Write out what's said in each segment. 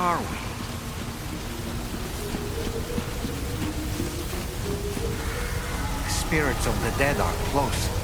are we? The spirits of the dead are close.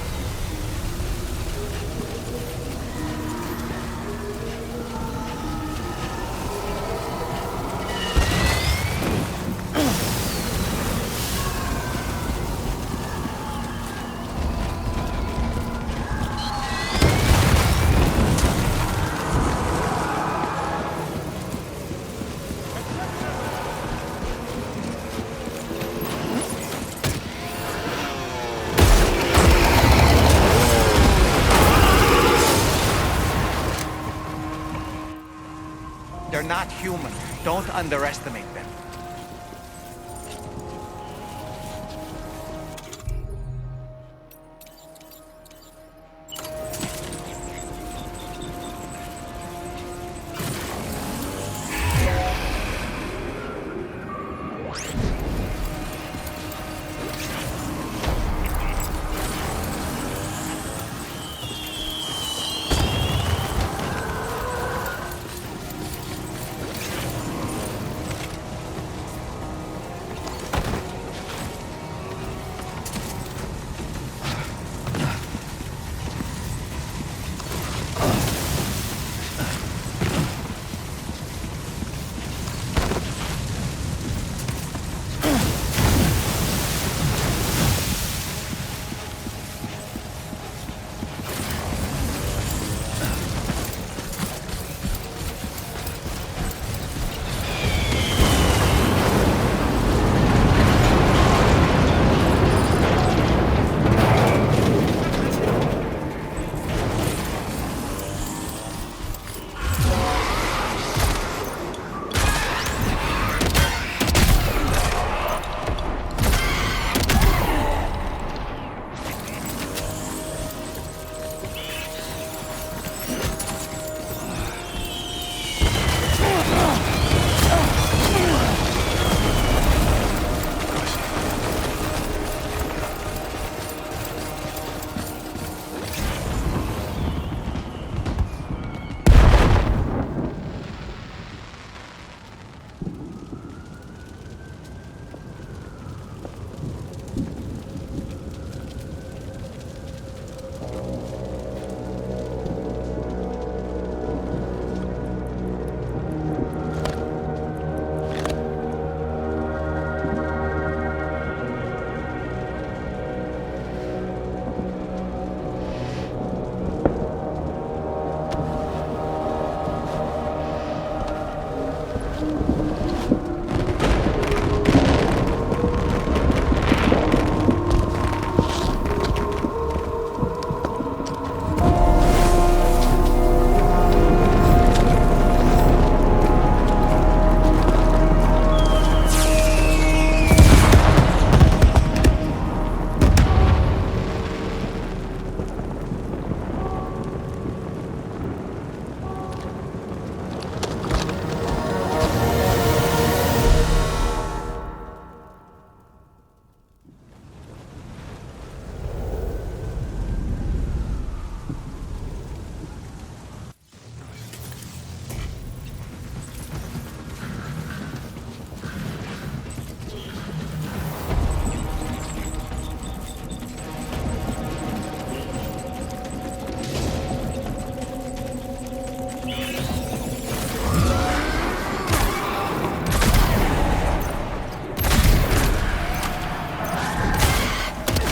They're not human. Don't underestimate them.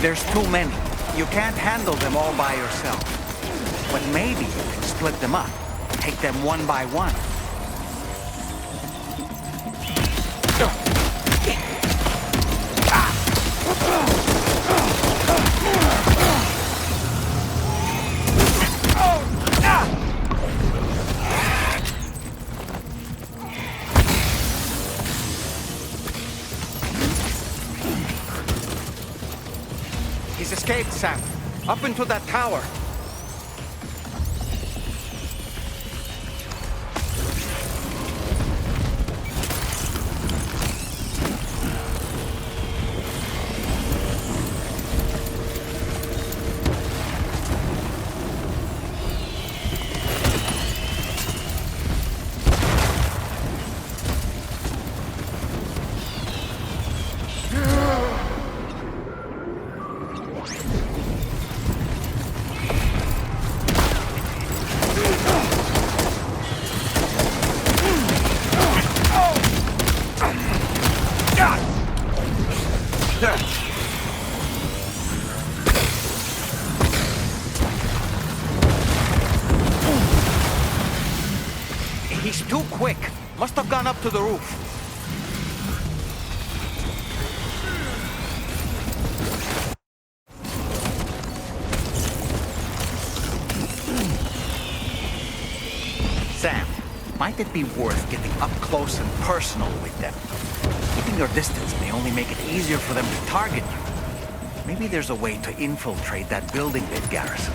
There's too many. You can't handle them all by yourself. But maybe you can split them up. Take them one by one. He's escaped, Sam. Up into that tower. Must have gone up to the roof. Sam, might it be worth getting up close and personal with them? Keeping your distance may only make it easier for them to target you. Maybe there's a way to infiltrate that building they've garrisoned.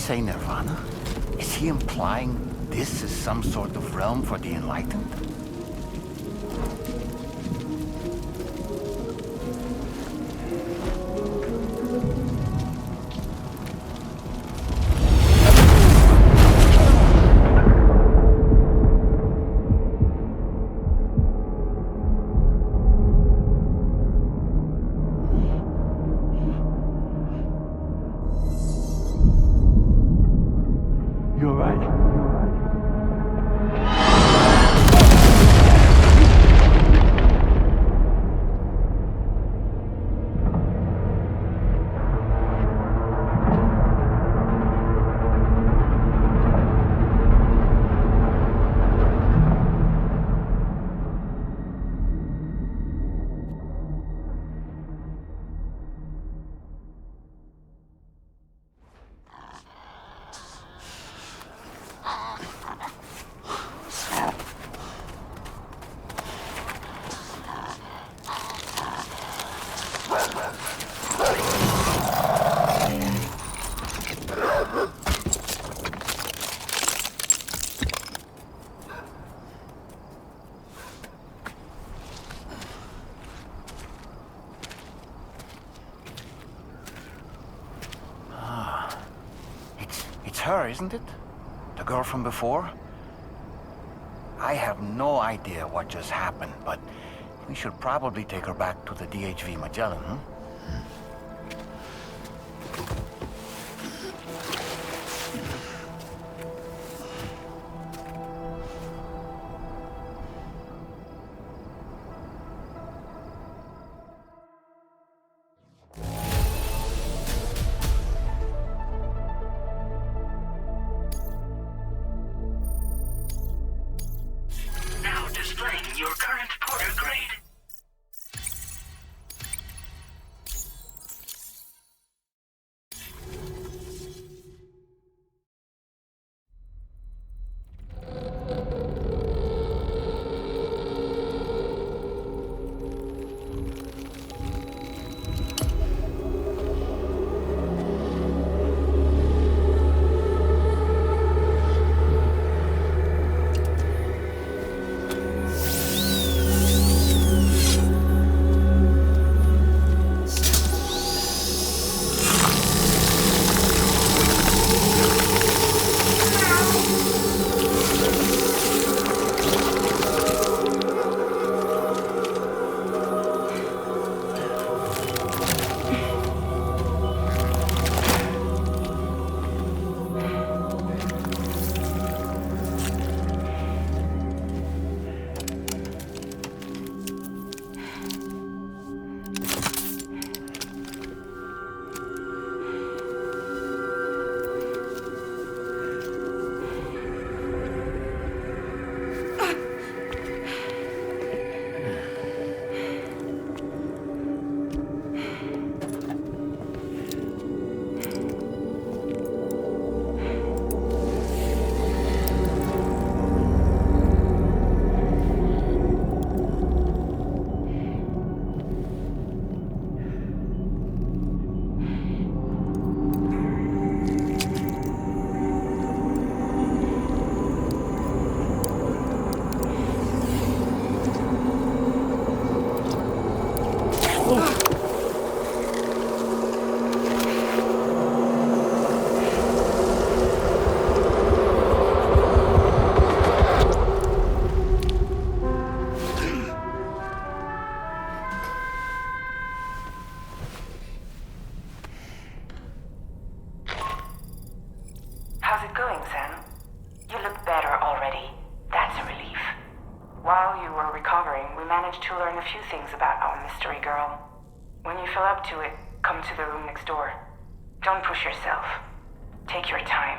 say Nirvana? Is he implying this is some sort of realm for the enlightened? You're right. It's her, isn't it? The girl from before? I have no idea what just happened, but we should probably take her back to the DHV Magellan, huh? Your current porter grade. How's it going, Sam? You look better already. That's a relief. While you were recovering, we managed to learn a few things about our mystery girl. When you feel up to it, come to the room next door. Don't push yourself. Take your time.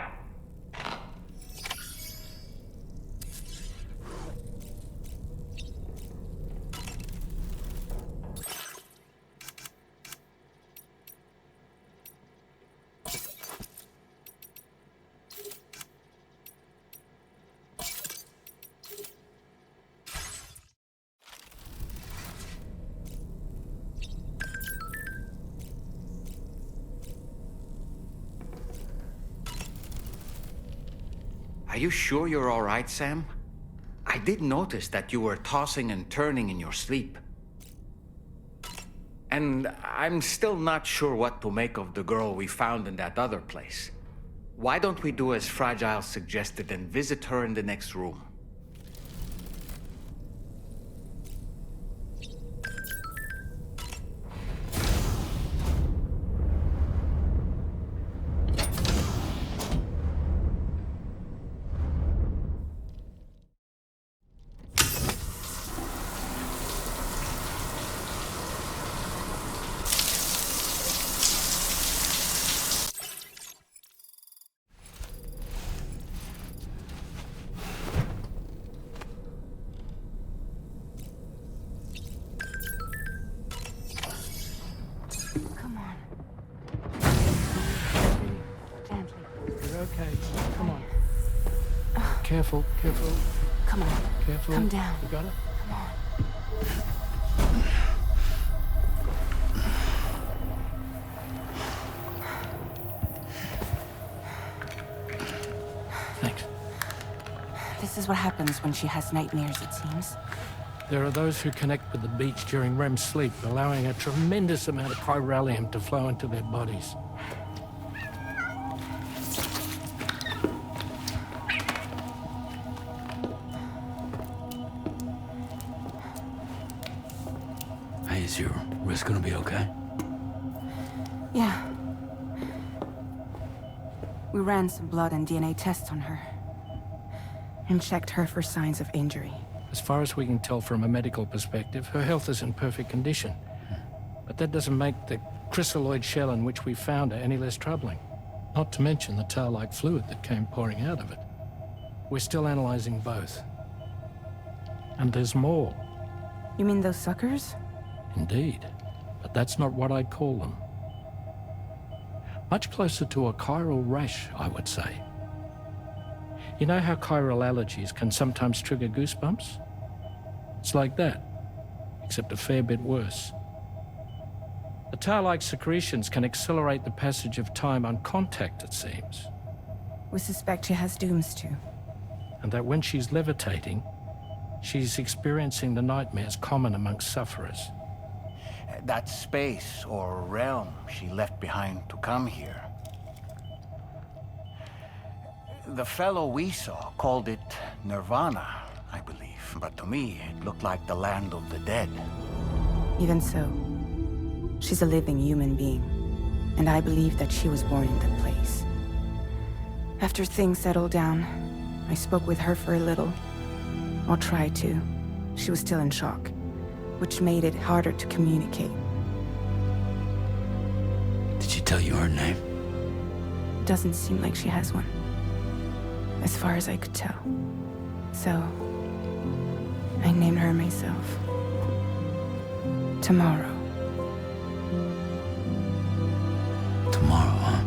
Are you sure you're all right, Sam? I did notice that you were tossing and turning in your sleep. And I'm still not sure what to make of the girl we found in that other place. Why don't we do as Fragile suggested and visit her in the next room? Come on. Gently. You're okay. Come on. Careful, careful, Come on. careful. Come down. You got it? Come on. Thanks. This is what happens when she has nightmares, it seems. There are those who connect with the beach during REM sleep, allowing a tremendous amount of chiralium to flow into their bodies. Hey, is your wrist gonna be okay? Yeah. We ran some blood and DNA tests on her. And checked her for signs of injury. As far as we can tell from a medical perspective, her health is in perfect condition. But that doesn't make the chrysaloid shell in which we found her any less troubling. Not to mention the tail-like fluid that came pouring out of it. We're still analyzing both. And there's more. You mean those suckers? Indeed. But that's not what I'd call them. Much closer to a chiral rash, I would say. You know how chiral allergies can sometimes trigger goosebumps? It's like that, except a fair bit worse. The tail-like secretions can accelerate the passage of time on contact, it seems. We suspect she has dooms too. And that when she's levitating, she's experiencing the nightmares common amongst sufferers. That space or realm she left behind to come here. The fellow we saw called it Nirvana, I believe. But to me, it looked like the land of the dead. Even so, she's a living human being. And I believe that she was born in that place. After things settled down, I spoke with her for a little. Or tried to. She was still in shock, which made it harder to communicate. Did she tell you her name? Doesn't seem like she has one. As far as I could tell. So, I named her myself. Tomorrow. Tomorrow, huh?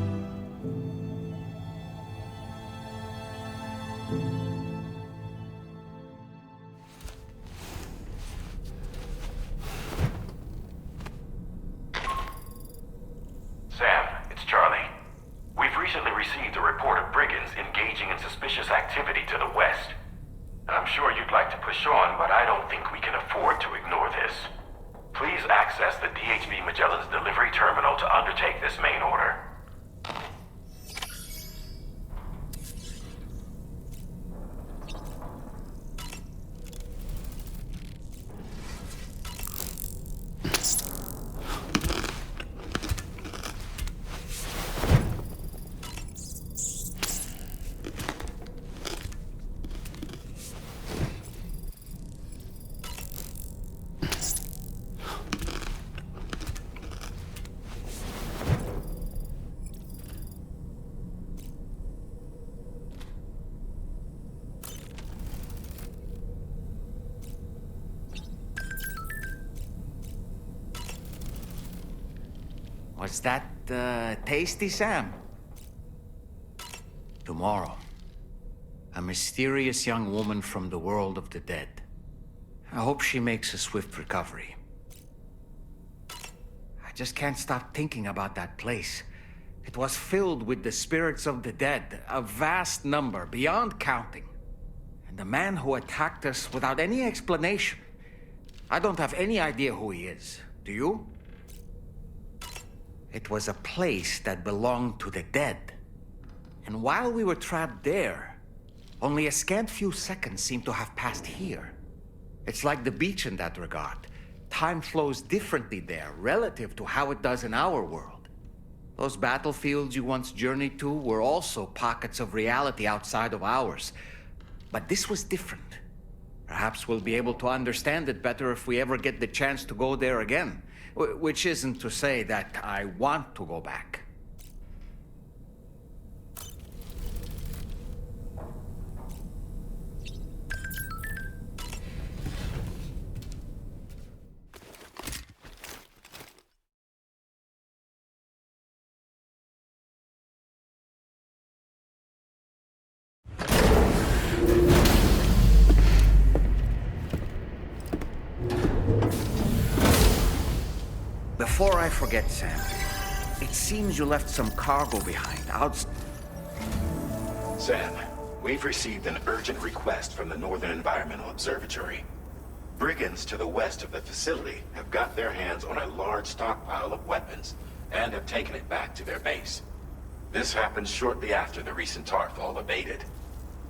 Sam, it's Charlie. We've recently received a report of brigands engaging in suspicious activity to the west. I'm sure you'd like to push on, but I don't think we can afford to ignore this. Please access the DHB Magellan's delivery terminal to undertake this main order. Was that, tasty, Sam? Tomorrow, a mysterious young woman from the world of the dead. I hope she makes a swift recovery. I just can't stop thinking about that place. It was filled with the spirits of the dead, a vast number, beyond counting. And the man who attacked us without any explanation. I don't have any idea who he is. Do you? It was a place that belonged to the dead. And while we were trapped there, only a scant few seconds seemed to have passed here. It's like the beach in that regard. Time flows differently there, relative to how it does in our world. Those battlefields you once journeyed to were also pockets of reality outside of ours. But this was different. Perhaps we'll be able to understand it better if we ever get the chance to go there again. Which isn't to say that I want to go back. Before I forget, Sam, it seems you left some cargo behind Sam, we've received an urgent request from the Northern Environmental Observatory. Brigands to the west of the facility have got their hands on a large stockpile of weapons and have taken it back to their base. This happened shortly after the recent Tarfall abated.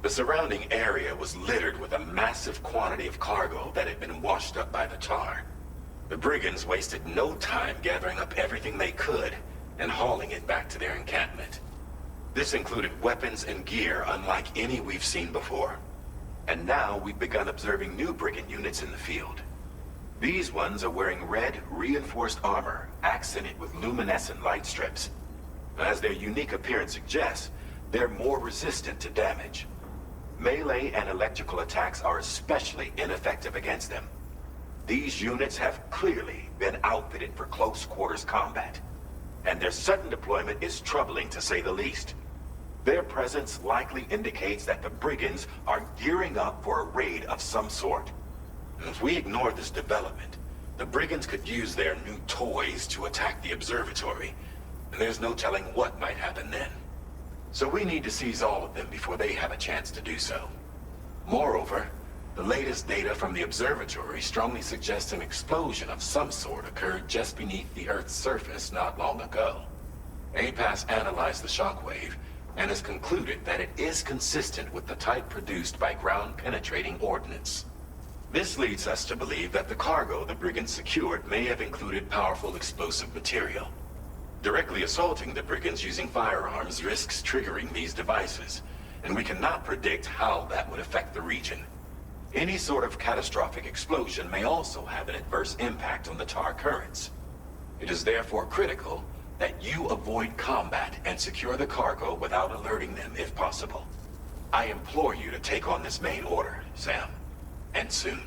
The surrounding area was littered with a massive quantity of cargo that had been washed up by the tar. The brigands wasted no time gathering up everything they could and hauling it back to their encampment. This included weapons and gear unlike any we've seen before. And now we've begun observing new brigand units in the field. These ones are wearing red, reinforced armor, accented with luminescent light strips. As their unique appearance suggests, they're more resistant to damage. Melee and electrical attacks are especially ineffective against them. These units have clearly been outfitted for close quarters combat, and their sudden deployment is troubling to say the least. Their presence likely indicates that the brigands are gearing up for a raid of some sort. And if we ignore this development, the brigands could use their new toys to attack the observatory, and there's no telling what might happen then. So we need to seize all of them before they have a chance to do so. Moreover, the latest data from the observatory strongly suggests an explosion of some sort occurred just beneath the Earth's surface not long ago. APAS analyzed the shockwave and has concluded that it is consistent with the type produced by ground-penetrating ordnance. This leads us to believe that the cargo the brigands secured may have included powerful explosive material. Directly assaulting the brigands using firearms risks triggering these devices, and we cannot predict how that would affect the region. Any sort of catastrophic explosion may also have an adverse impact on the tar currents. It is therefore critical that you avoid combat and secure the cargo without alerting them if possible. I implore you to take on this main order, Sam. And soon.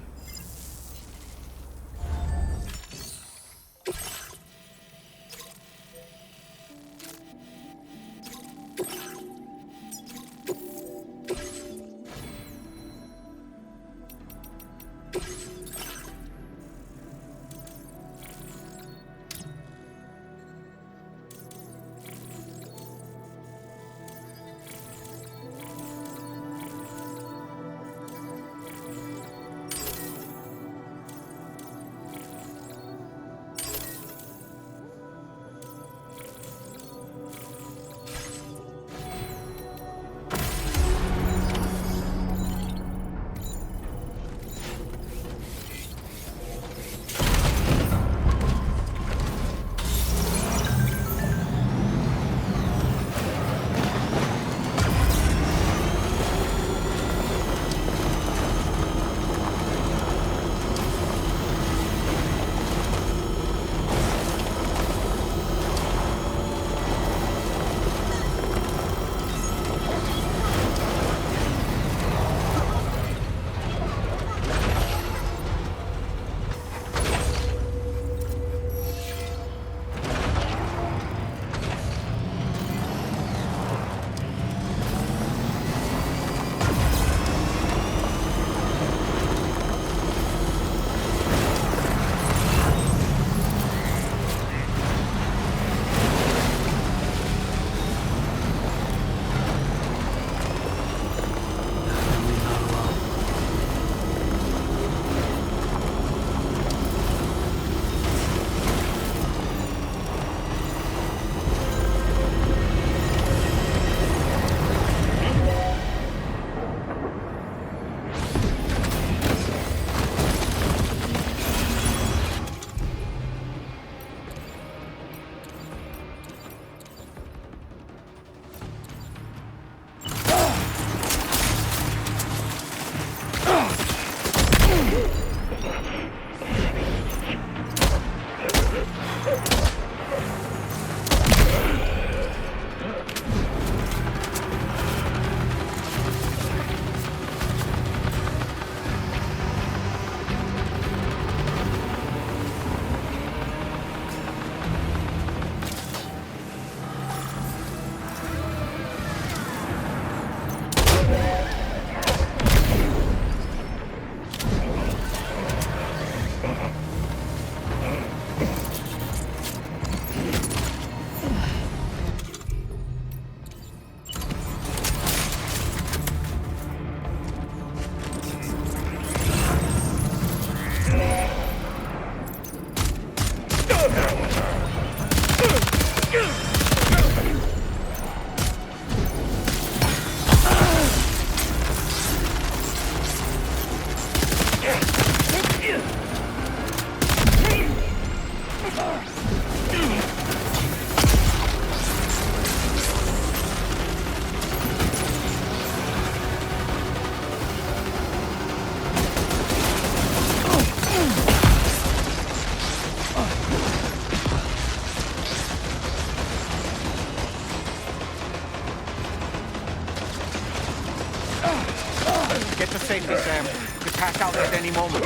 Could pass out at any moment.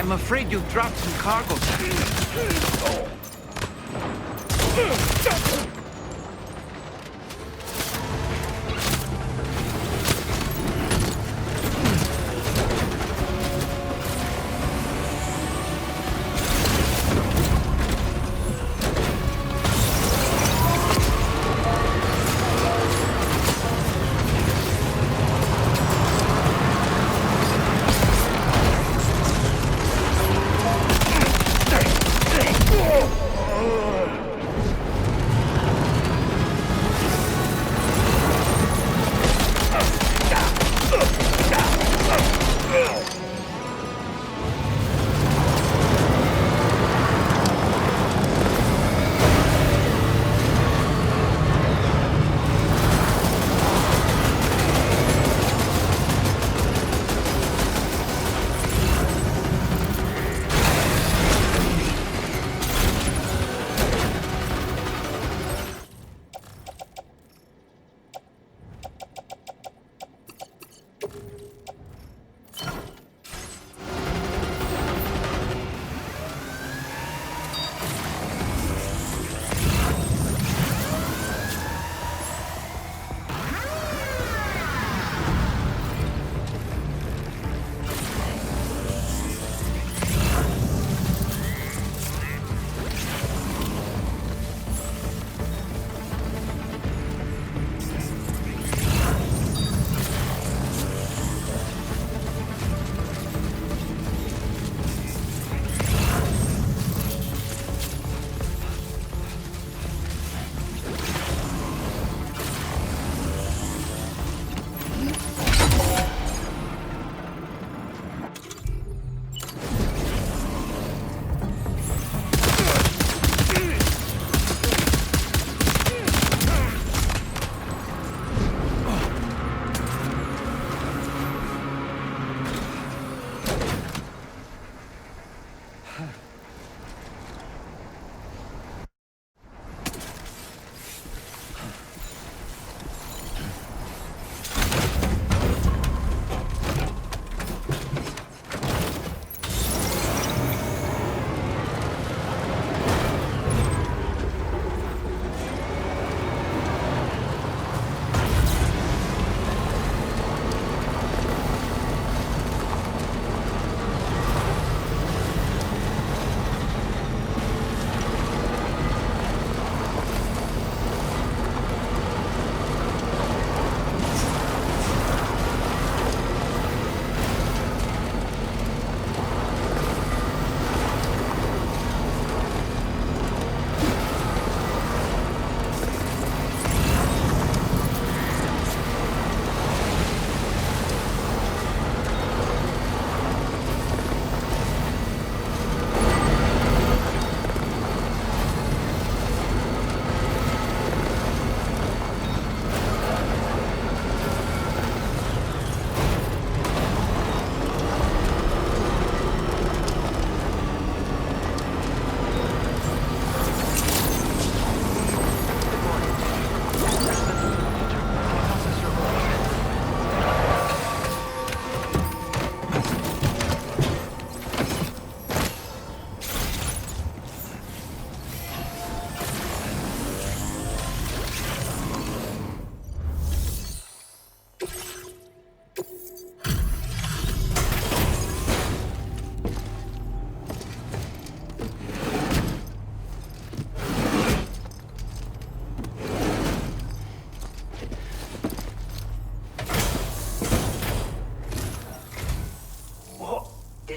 I'm afraid you dropped some cargo.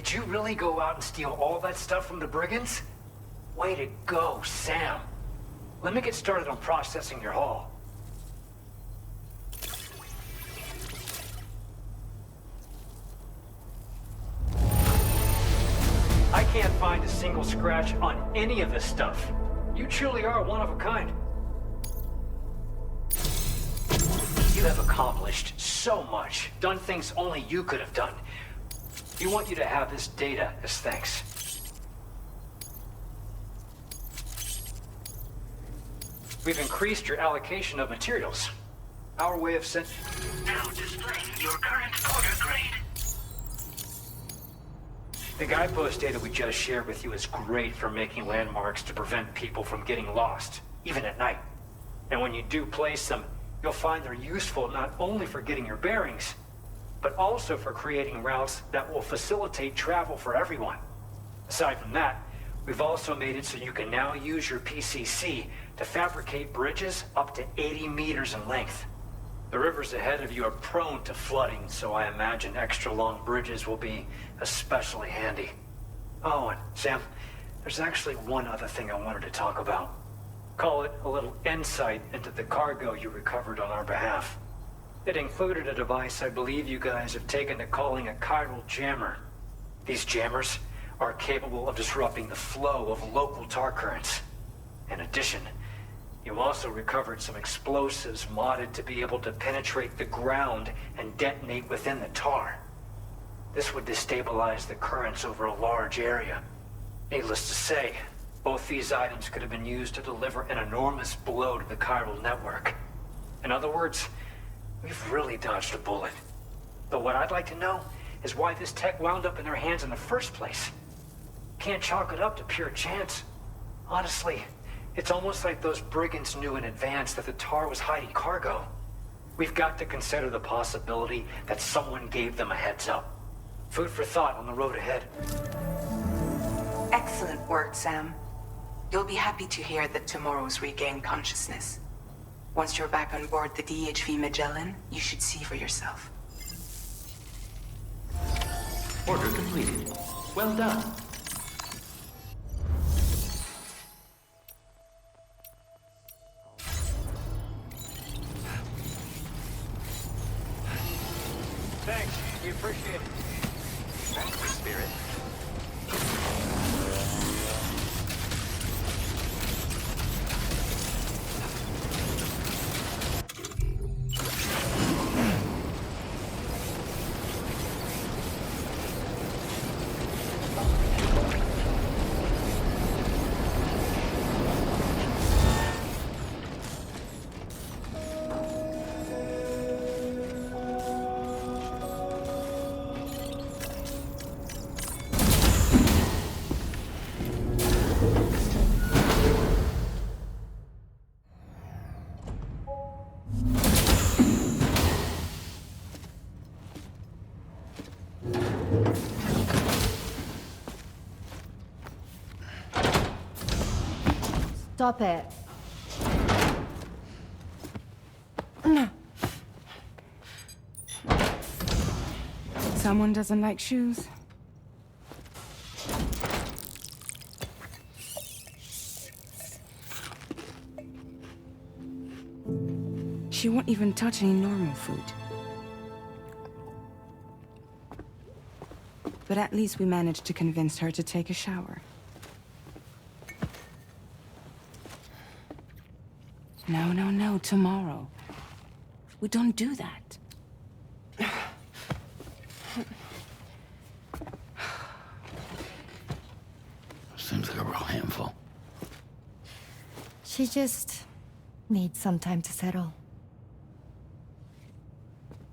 Did you really go out and steal all that stuff from the brigands? Way to go, Sam. Let me get started on processing your haul. I can't find a single scratch on any of this stuff. You truly are one of a kind. You have accomplished so much, done things only you could have done. We want you to have this data as thanks. We've increased your allocation of materials. Our way of Now displaying your current porter grade. The guidepost data we just shared with you is great for making landmarks to prevent people from getting lost, even at night. And when you do place them, you'll find they're useful not only for getting your bearings, but also for creating routes that will facilitate travel for everyone. Aside from that, we've also made it so you can now use your PCC to fabricate bridges up to 80 meters in length. The rivers ahead of you are prone to flooding, so I imagine extra long bridges will be especially handy. Oh, and Sam, there's actually one other thing I wanted to talk about. Call it a little insight into the cargo you recovered on our behalf. It included a device I believe you guys have taken to calling a chiral jammer. These jammers are capable of disrupting the flow of local tar currents. In addition, you also recovered some explosives modded to be able to penetrate the ground and detonate within the tar. This would destabilize the currents over a large area. Needless to say, both these items could have been used to deliver an enormous blow to the chiral network. In other words, we've really dodged a bullet. But what I'd like to know is why this tech wound up in their hands in the first place. Can't chalk it up to pure chance. Honestly, it's almost like those brigands knew in advance that the tar was hiding cargo. We've got to consider the possibility that someone gave them a heads up. Food for thought on the road ahead. Excellent work, Sam. You'll be happy to hear that tomorrow's regained consciousness. Once you're back on board the DHV Magellan, you should see for yourself. Order completed. Well done. Thanks. We appreciate it. Thanks, Spirit. Stop it. Someone doesn't like shoes? She won't even touch any normal food. But at least we managed to convince her to take a shower. No, tomorrow. We don't do that. Seems like a real handful. She just needs some time to settle.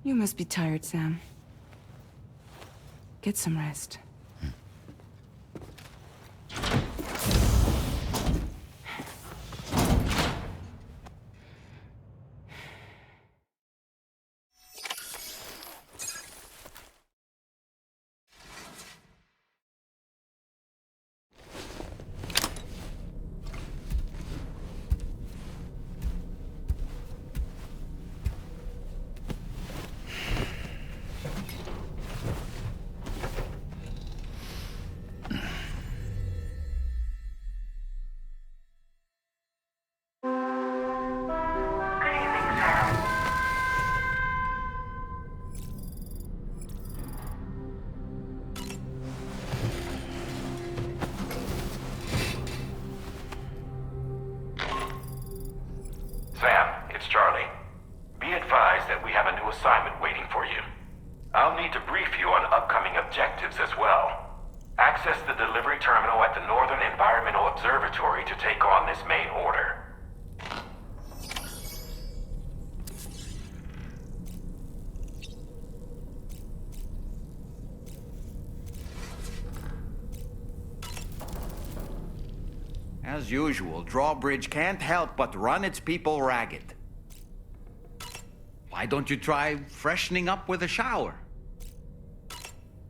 You must be tired, Sam. Get some rest. Sam, it's Charlie. Be advised that we have a new assignment waiting for you. I'll need to brief you on upcoming objectives as well. Access the delivery terminal at the Northern Environmental Observatory to take on this main order. As usual, Drawbridge can't help but run its people ragged. Why don't you try freshening up with a shower?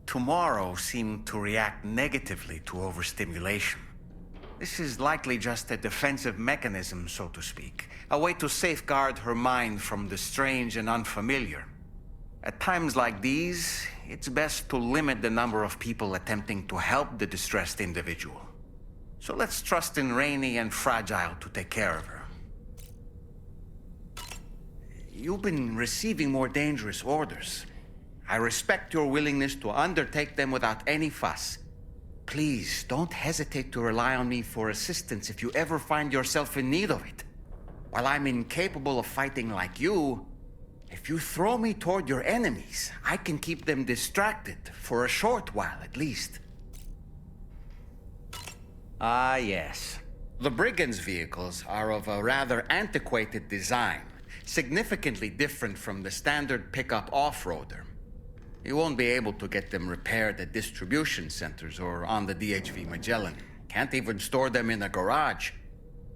Tomorrow seemed to react negatively to overstimulation. This is likely just a defensive mechanism, so to speak. A way to safeguard her mind from the strange and unfamiliar. At times like these, it's best to limit the number of people attempting to help the distressed individual. So let's trust in Rainy and Fragile to take care of her. You've been receiving more dangerous orders. I respect your willingness to undertake them without any fuss. Please, don't hesitate to rely on me for assistance if you ever find yourself in need of it. While I'm incapable of fighting like you, if you throw me toward your enemies, I can keep them distracted, for a short while at least. Ah, yes. The Brigands' vehicles are of a rather antiquated design, significantly different from the standard pickup off-roader. You won't be able to get them repaired at distribution centers or on the DHV Magellan. Can't even store them in a garage.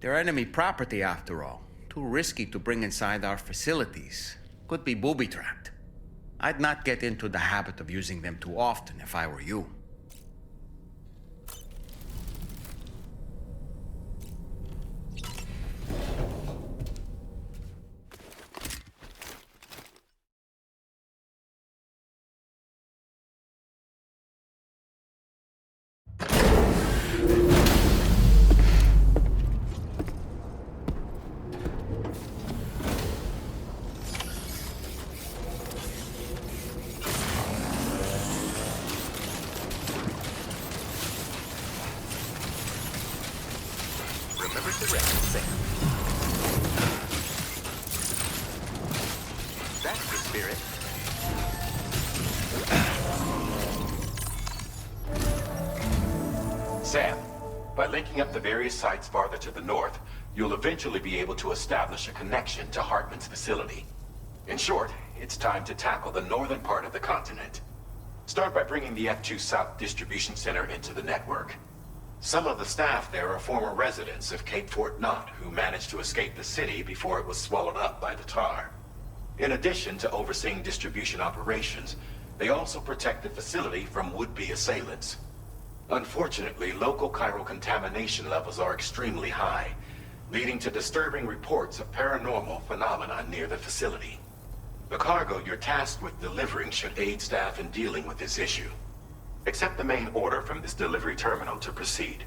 They're enemy property after all. Too risky to bring inside our facilities. Could be booby-trapped. I'd not get into the habit of using them too often if I were you. That's the spirit. Sam, by linking up the various sites farther to the north, you'll eventually be able to establish a connection to Hartman's facility. In short, it's time to tackle the northern part of the continent. Start by bringing the F2 South Distribution Center into the network. Some of the staff there are former residents of Cape Fort Knot who managed to escape the city before it was swallowed up by the tar. In addition to overseeing distribution operations, they also protect the facility from would-be assailants. Unfortunately, local chiral contamination levels are extremely high, leading to disturbing reports of paranormal phenomena near the facility. The cargo you're tasked with delivering should aid staff in dealing with this issue. Accept the main order from this delivery terminal to proceed.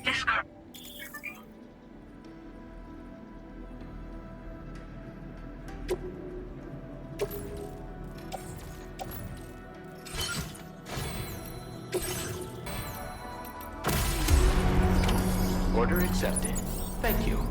Discard. Order accepted. Thank you.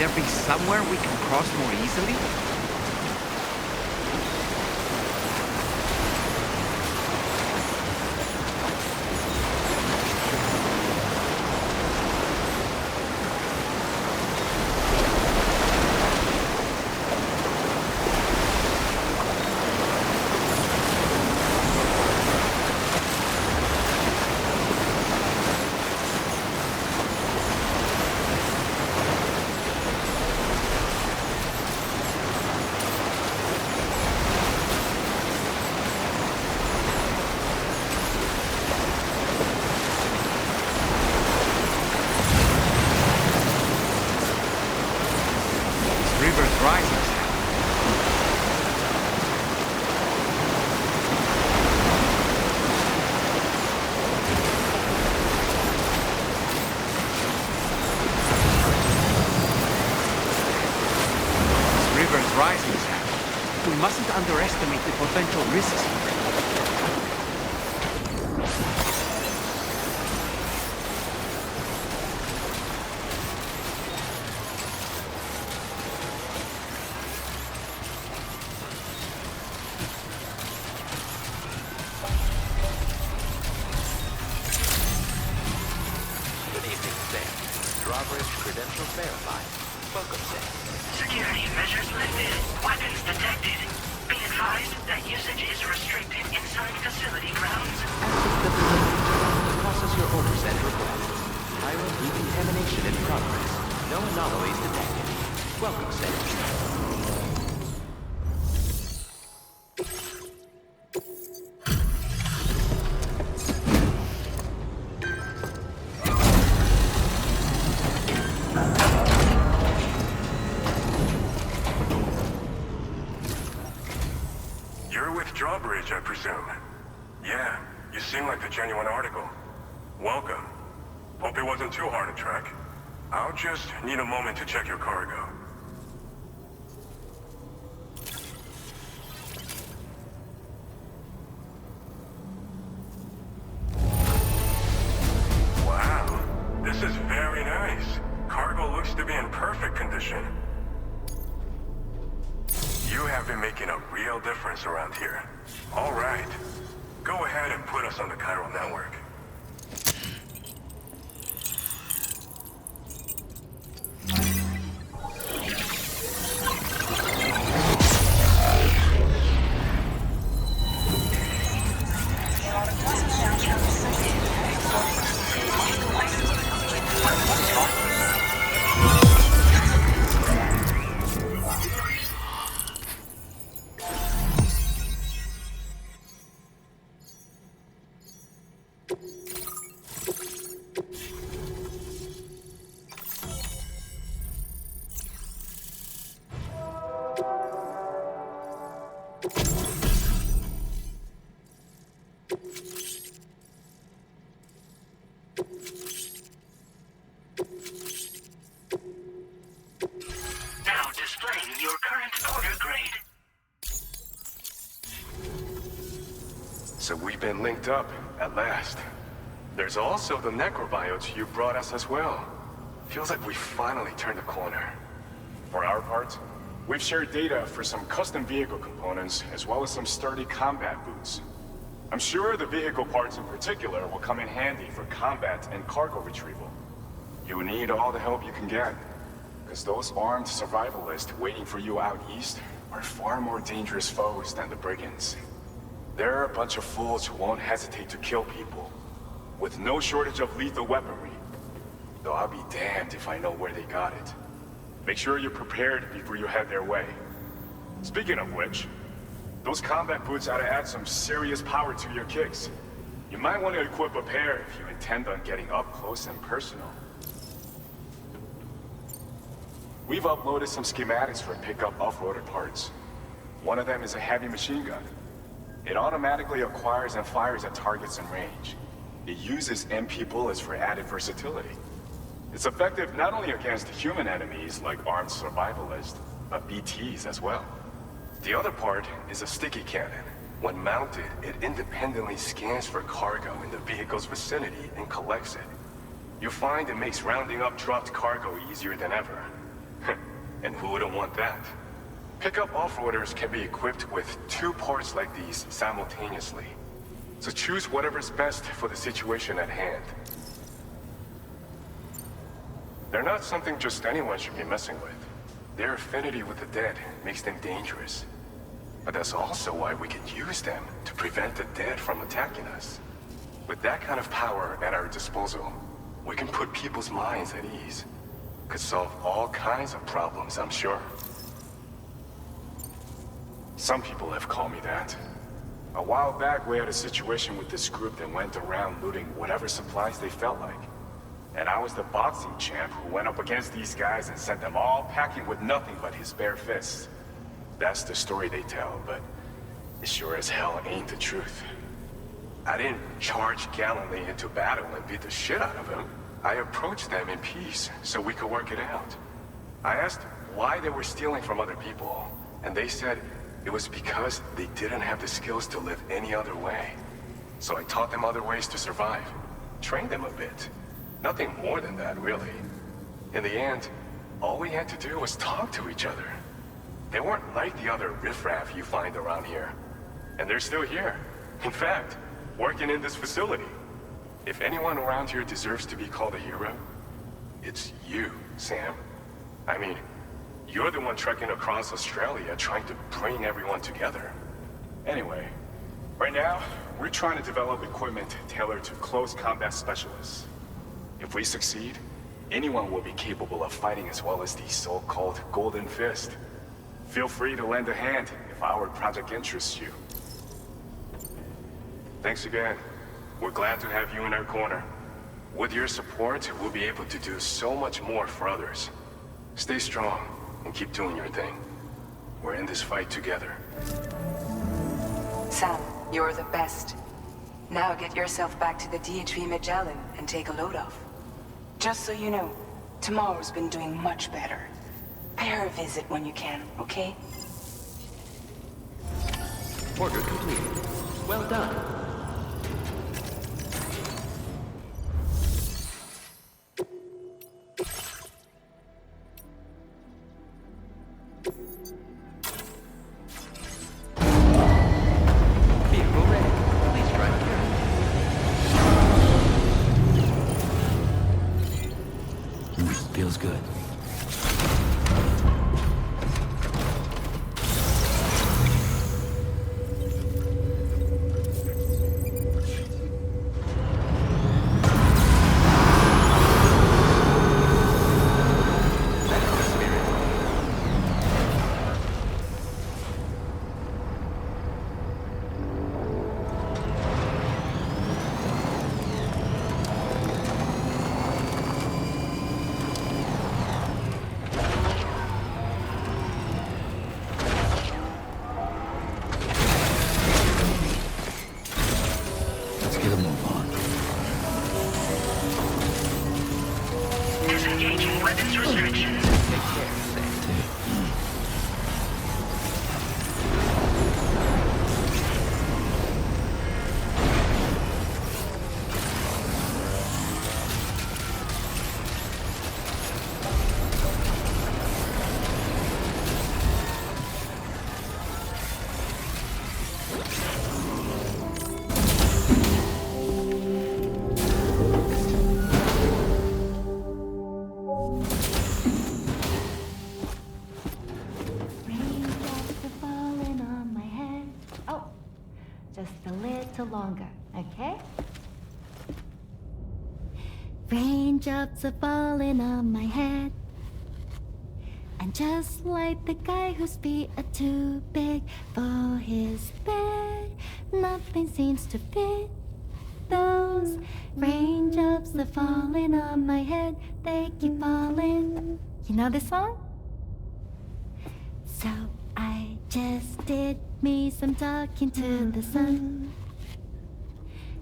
there be somewhere we can cross more easily? We mustn't underestimate the potential risks here. Good evening, Sam. Drawbridge credentials verified. Welcome, Sam. Security measures lifted. Weapons detected. Be advised that usage is restricted inside facility grounds. Access the facility. Process your orders and requests. Pyro decontamination in progress. No anomalies detected. Welcome, Sam. Drawbridge, I presume. Yeah, you seem like the genuine article. Welcome. Hope it wasn't too hard to track. I'll just need a moment to check your cargo. Wow, this is very nice. Cargo looks to be in perfect condition. You have been making a real difference around here. All right. Go ahead and put us on the chiral network. Now displaying your current order grade. So we've been linked up, at last. There's also the necrobiotes you brought us as well. Feels like we finally turned the corner. For our part, we've shared data for some custom vehicle components, as well as some sturdy combat boots. I'm sure the vehicle parts in particular will come in handy for combat and cargo retrieval. You need all the help you can get, because those armed survivalists waiting for you out east are far more dangerous foes than the brigands. They're a bunch of fools who won't hesitate to kill people, with no shortage of lethal weaponry. Though I'll be damned if I know where they got it. Make sure you're prepared before you head their way. Speaking of which, those combat boots ought to add some serious power to your kicks. You might want to equip a pair if you intend on getting up close and personal. We've uploaded some schematics for pickup off-roader parts. One of them is a heavy machine gun. It automatically acquires and fires at targets in range. It uses MP bullets for added versatility. It's effective not only against human enemies like armed survivalists, but BTs as well. The other part is a sticky cannon. When mounted, it independently scans for cargo in the vehicle's vicinity and collects it. You'll find it makes rounding up dropped cargo easier than ever. And who wouldn't want that? Pickup off-roaders can be equipped with 2 parts like these simultaneously. So choose whatever's best for the situation at hand. They're not something just anyone should be messing with. Their affinity with the dead makes them dangerous. But that's also why we can use them to prevent the dead from attacking us. With that kind of power at our disposal, we can put people's minds at ease. Could solve all kinds of problems, I'm sure. Some people have called me that. A while back, we had a situation with this group that went around looting whatever supplies they felt like. And I was the boxing champ who went up against these guys and sent them all packing with nothing but his bare fists. That's the story they tell, but it sure as hell ain't the truth. I didn't charge gallantly into battle and beat the shit out of them. I approached them in peace so we could work it out. I asked why they were stealing from other people, and they said it was because they didn't have the skills to live any other way. So I taught them other ways to survive, trained them a bit. Nothing more than that, really. In the end, all we had to do was talk to each other. They weren't like the other riffraff you find around here. And they're still here. In fact, working in this facility. If anyone around here deserves to be called a hero, it's you, Sam. I mean, you're the one trekking across Australia trying to bring everyone together. Anyway, right now, we're trying to develop equipment tailored to close combat specialists. If we succeed, anyone will be capable of fighting as well as the so-called Golden Fist. Feel free to lend a hand if our project interests you. Thanks again. We're glad to have you in our corner. With your support, we'll be able to do so much more for others. Stay strong and keep doing your thing. We're in this fight together. Sam, you're the best. Now get yourself back to the DHV Magellan and take a load off. Just so you know, tomorrow's been doing much better. Pay her a visit when you can, okay? Order completed. Well done. Vehicle ready. Please drive here. Feels good. Disengaging weapons restrictions. Take care. Thanks, too. Raindrops are falling on my head. Oh, just a little longer, okay? Raindrops are falling on my head. And just like the guy whose feet are too big for his bed, nothing seems to fit. Those raindrops are falling on my head, they keep falling. You know this song? So I just did me some talking to the sun.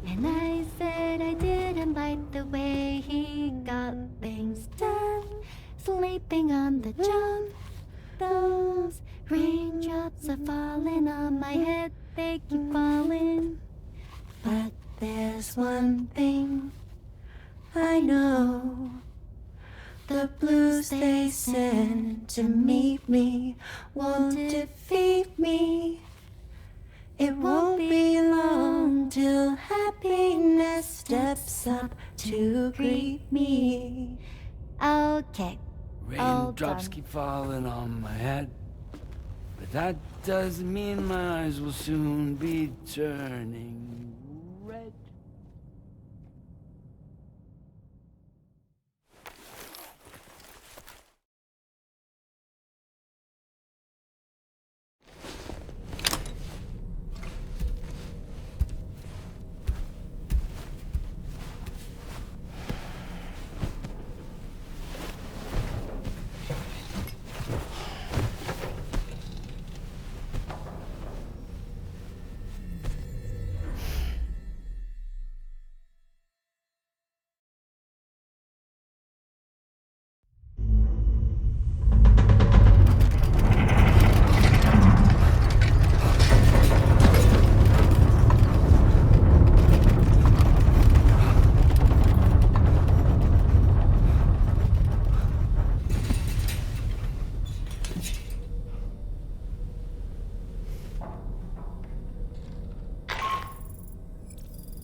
And I said I didn't like the way he got things done. Sleeping on the job. Those raindrops are falling on my head, they keep falling. But there's one thing I know. The blues they send to meet me won't defeat me. It won't be long till happiness steps up to greet me. Okay. Raindrops keep falling on my head, but that doesn't mean my eyes will soon be turning red.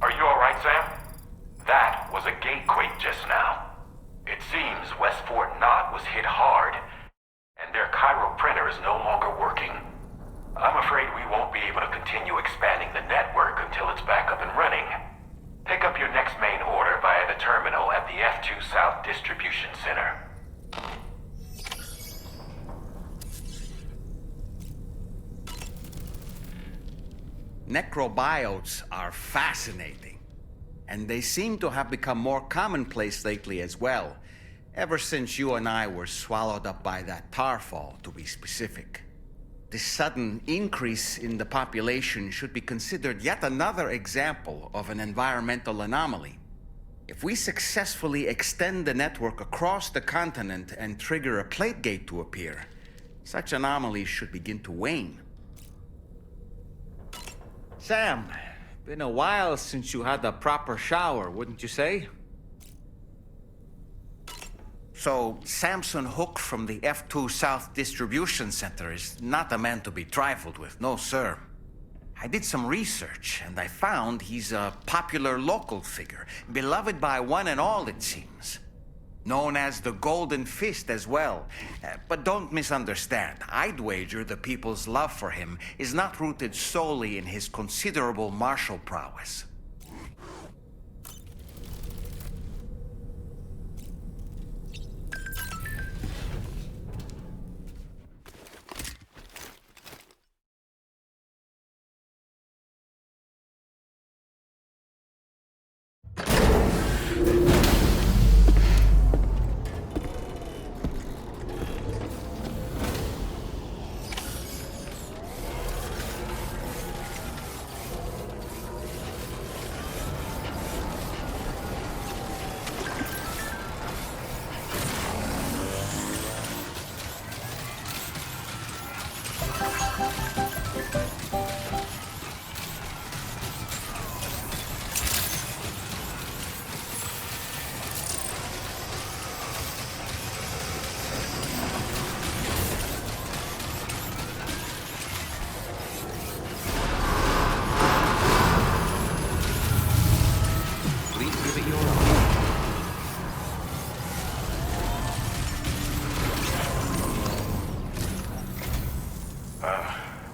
Are you alright, Sam? That was a gatequake just now. It seems West Fort Knott was hit hard, and their Cairo printer is no longer working. I'm afraid we won't be able to continue expanding the network until it's back up and running. Pick up your next main order via the terminal at the F2 South Distribution Center. Necrobiotes are fascinating, and they seem to have become more commonplace lately as well, ever since you and I were swallowed up by that tarfall, to be specific. This sudden increase in the population should be considered yet another example of an environmental anomaly. If we successfully extend the network across the continent and trigger a plate gate to appear, such anomalies should begin to wane. Sam, been a while since you had a proper shower, wouldn't you say? So, Samson Hook from the F2 South Distribution Center is not a man to be trifled with, no sir. I did some research, and I found he's a popular local figure, beloved by one and all, it seems. Known as the Golden Fist as well. But don't misunderstand. I'd wager the people's love for him is not rooted solely in his considerable martial prowess.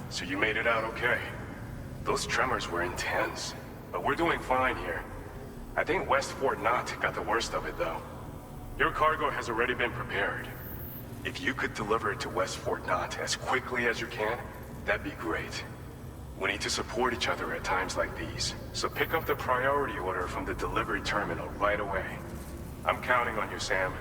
So you made it out okay. Those tremors were intense, but we're doing fine here. I think West Fort Knott got the worst of it, though. Your cargo has already been prepared. If you could deliver it to West Fort Knott as quickly as you can, that'd be great. We need to support each other at times like these, so pick up the priority order from the delivery terminal right away. I'm counting on you, Sam.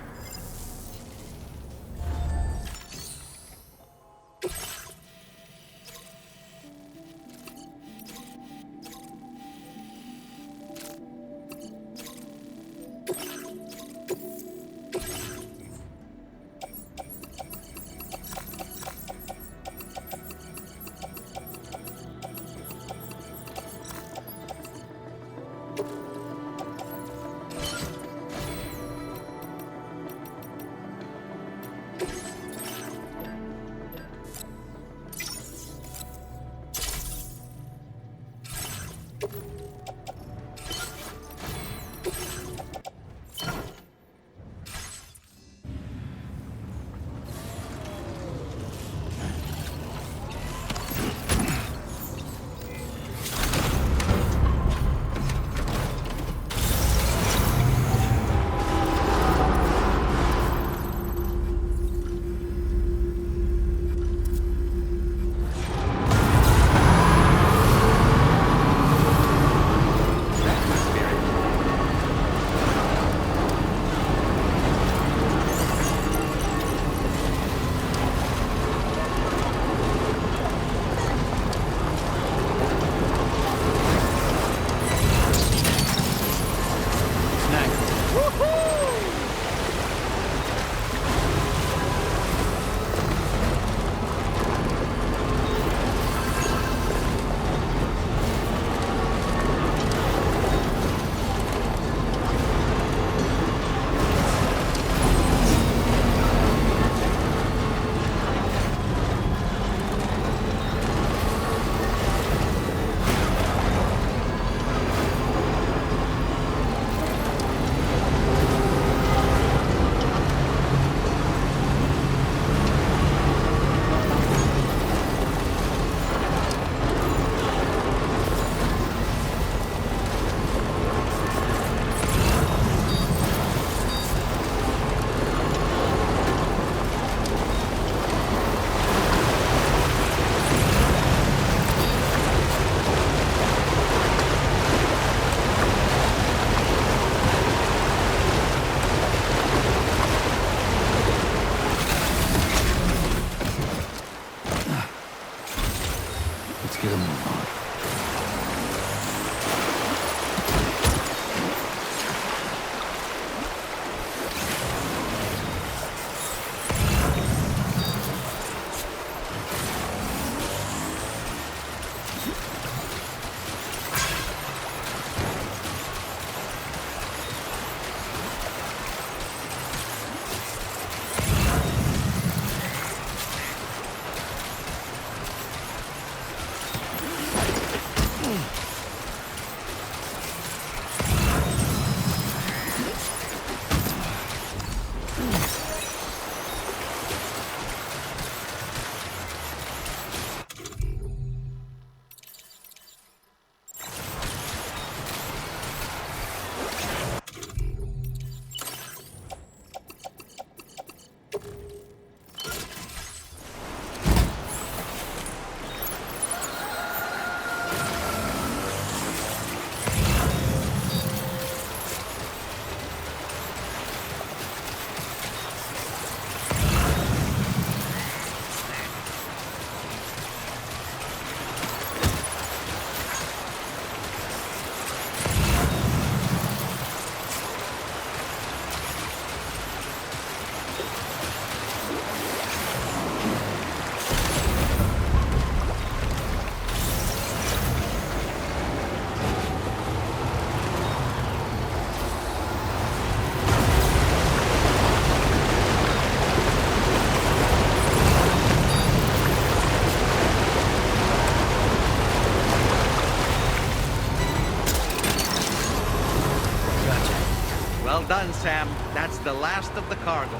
Well done, Sam. That's the last of the cargo.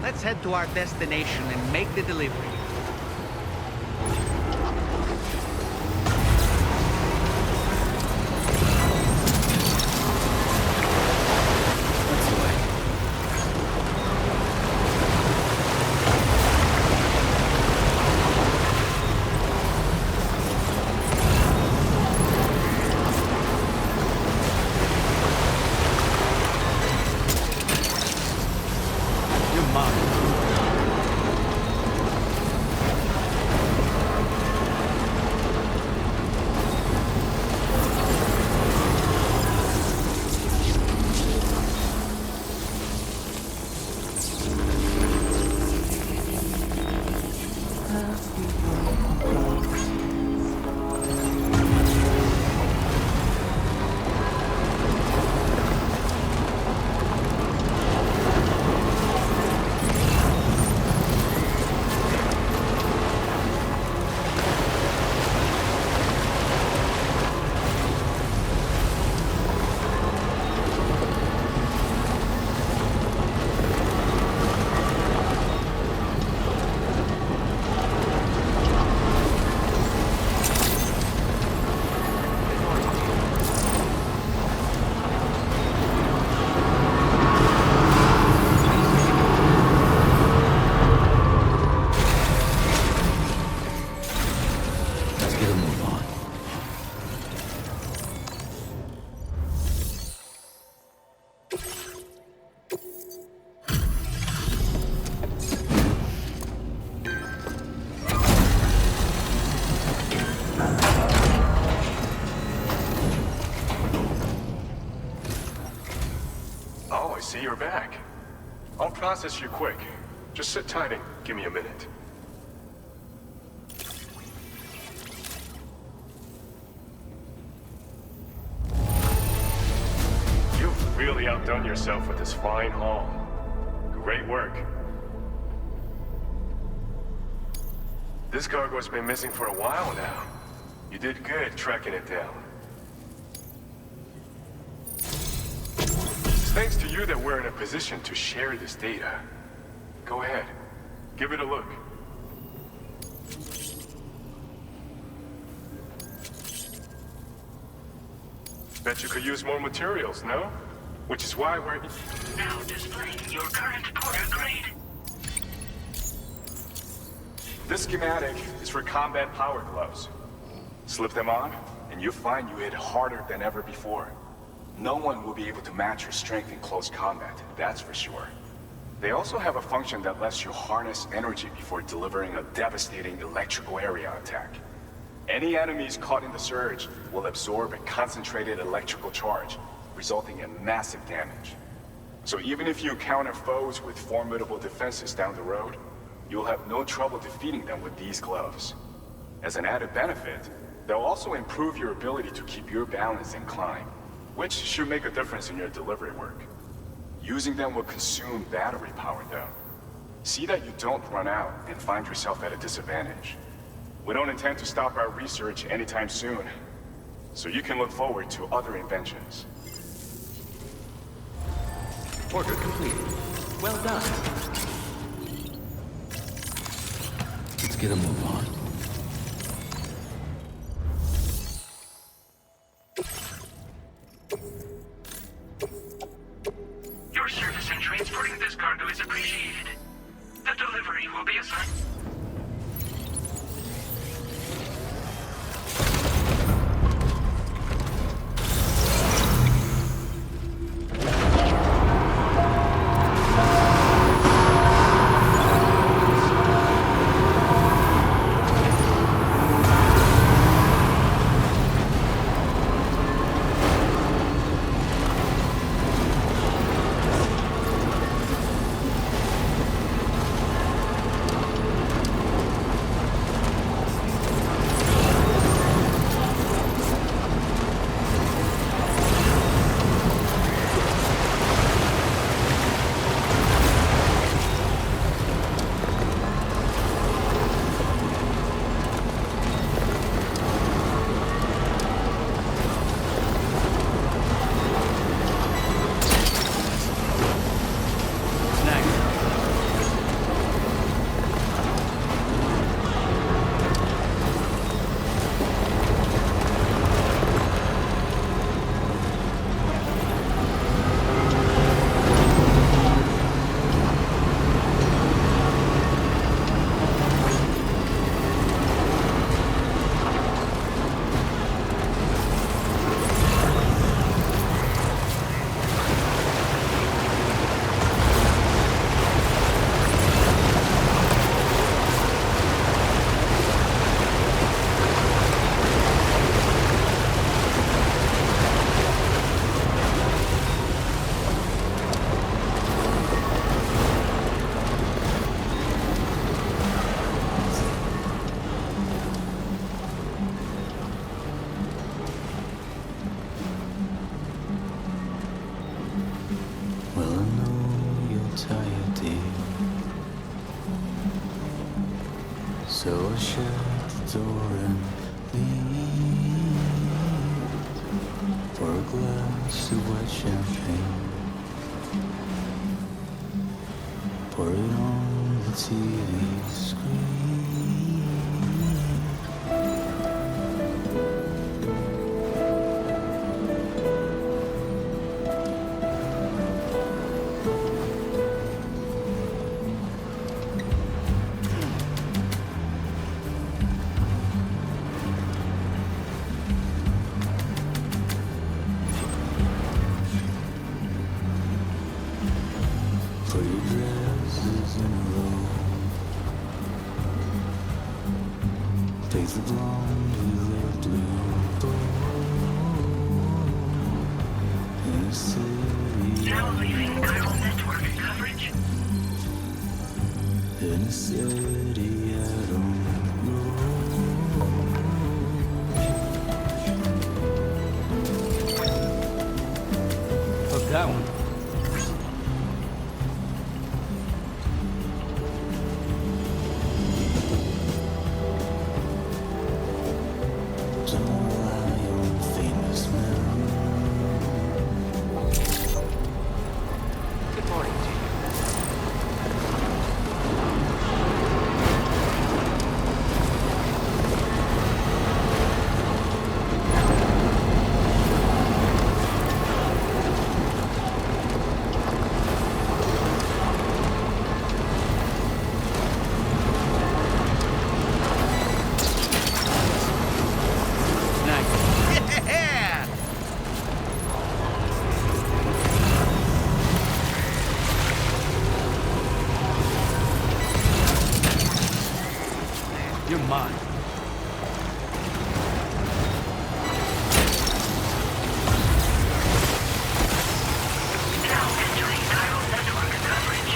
Let's head to our destination and make the delivery. you're back. I'll process you quick. Just sit tight and give me a minute. You've really outdone yourself with this fine haul. Great work. This cargo's been missing for a while now. You did good tracking it down. It's thanks to you that we're in a position to share this data. Go ahead, give it a look. Bet you could use more materials, no? Which is why we're... Now displaying your current Porter grade. This schematic is for combat power gloves. Slip them on, and you'll find you hit harder than ever before. No one will be able to match your strength in close combat, that's for sure. They also have a function that lets you harness energy before delivering a devastating electrical area attack. Any enemies caught in the surge will absorb a concentrated electrical charge, resulting in massive damage. So even if you encounter foes with formidable defenses down the road, you'll have no trouble defeating them with these gloves. As an added benefit, they'll also improve your ability to keep your balance and climb, which should make a difference in your delivery work. Using them will consume battery power though. See that you don't run out and find yourself at a disadvantage. We don't intend to stop our research anytime soon, so you can look forward to other inventions. Order completed. Well done. Let's get a move on. Your service in transporting this cargo is appreciated. The delivery will be assigned. So I'll shut the door and leave for a glass of white champagne. Pour it on the TV screen. Put your dresses in a row. Take the blonde with the blue bow. In a city Now leaving Colonel city I don't know. Hook that one. You're mine. Now entering Chiral network coverage.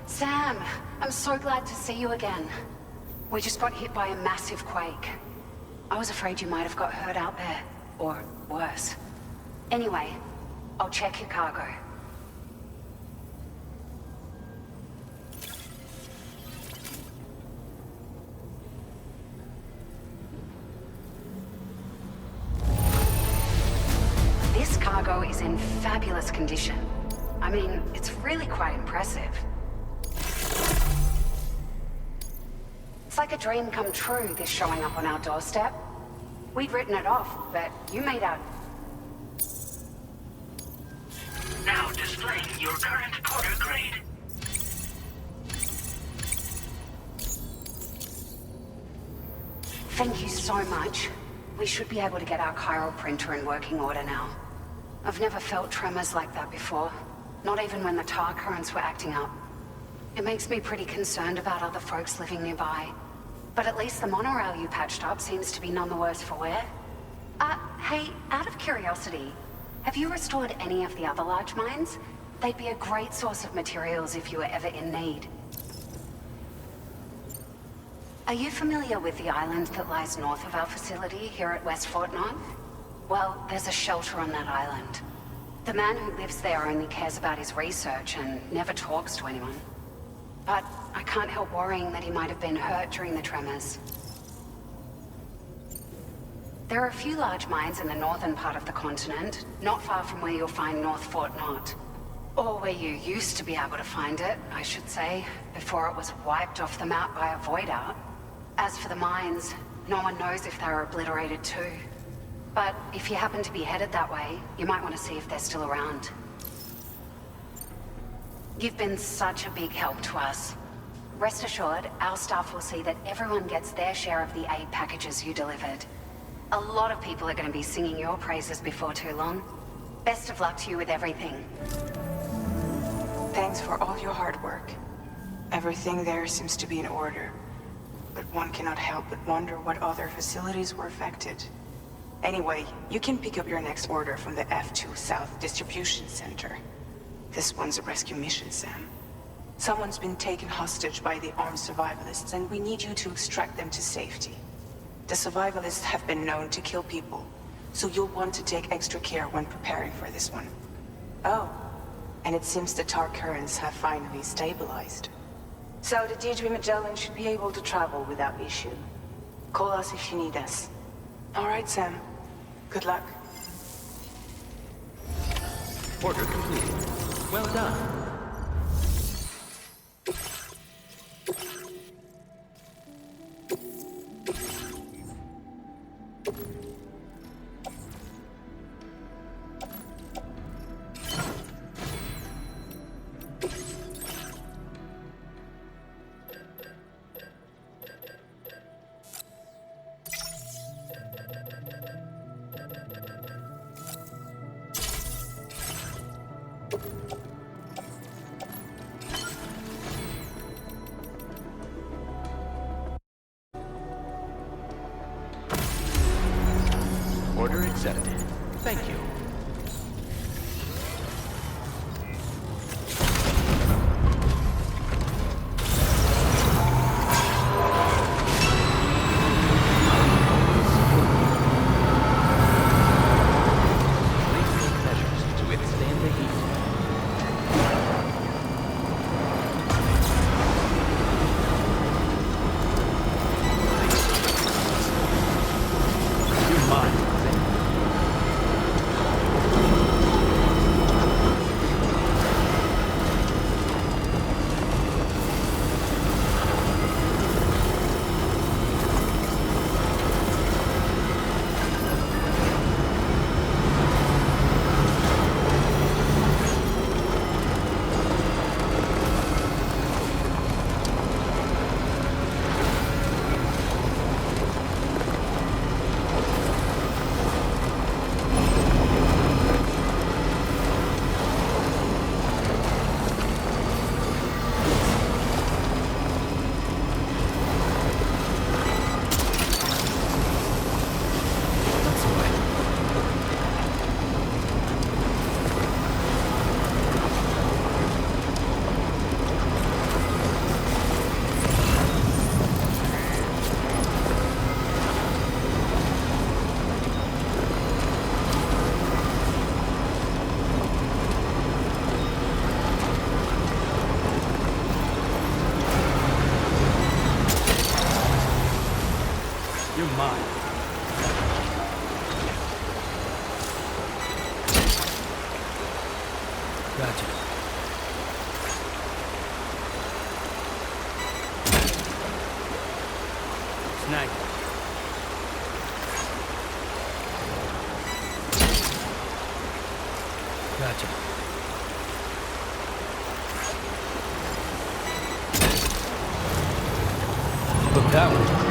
Sam, I'm so glad to see you again. We just got hit by a massive quake. I was afraid you might have got hurt out there, or worse. Anyway, I'll check your cargo. This cargo is in fabulous condition. I mean, it's really quite impressive. It's like a dream come true, this showing up on our doorstep. We'd written it off, but you made out. Now displaying your current porter grade. Thank you so much. We should be able to get our chiral printer in working order now. I've never felt tremors like that before, not even when the tar currents were acting up. It makes me pretty concerned about other folks living nearby. But at least the monorail you patched up seems to be none the worse for wear. Hey, out of curiosity, have you restored any of the other large mines? They'd be a great source of materials if you were ever in need. Are you familiar with the island that lies north of our facility here at West Fort Knox? Well, there's a shelter on that island. The man who lives there only cares about his research and never talks to anyone. But I can't help worrying that he might have been hurt during the tremors. There are a few large mines in the northern part of the continent, not far from where you'll find North Fort Knox. Or where you used to be able to find it, I should say, before it was wiped off the map by a void out. As for the mines, no one knows if they were obliterated too. But if you happen to be headed that way, you might want to see if they're still around. You've been such a big help to us. Rest assured, our staff will see that everyone gets their share of the aid packages you delivered. A lot of people are going to be singing your praises before too long. Best of luck to you with everything. Thanks for all your hard work. Everything there seems to be in order. But one cannot help but wonder what other facilities were affected. Anyway, you can pick up your next order from the F2 South Distribution Center. This one's a rescue mission, Sam. Someone's been taken hostage by the armed survivalists, and we need you to extract them to safety. The survivalists have been known to kill people, so you'll want to take extra care when preparing for this one. Oh, and it seems the tar currents have finally stabilized. So the Deirdre Magellan should be able to travel without issue. Call us if you need us. All right, Sam. Good luck. Order completed. Well done. Order accepted. Thank you. You're mine. Gotcha. Snag it. Gotcha. Look that way.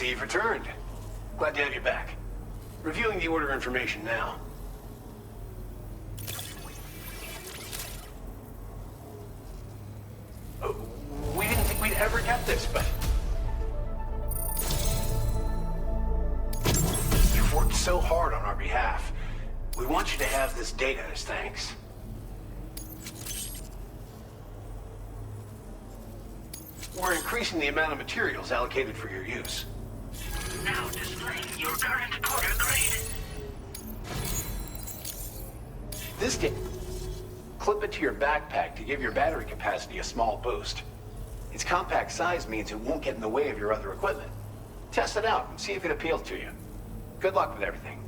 You've returned. Glad to have you back. Reviewing the order information now. We didn't think we'd ever get this, but... You've worked so hard on our behalf. We want you to have this data as thanks. We're increasing the amount of materials allocated for your use. Now displaying your current Porter grade. This data... Clip it to your backpack to give your battery capacity a small boost. Its compact size means it won't get in the way of your other equipment. Test it out and see if it appeals to you. Good luck with everything.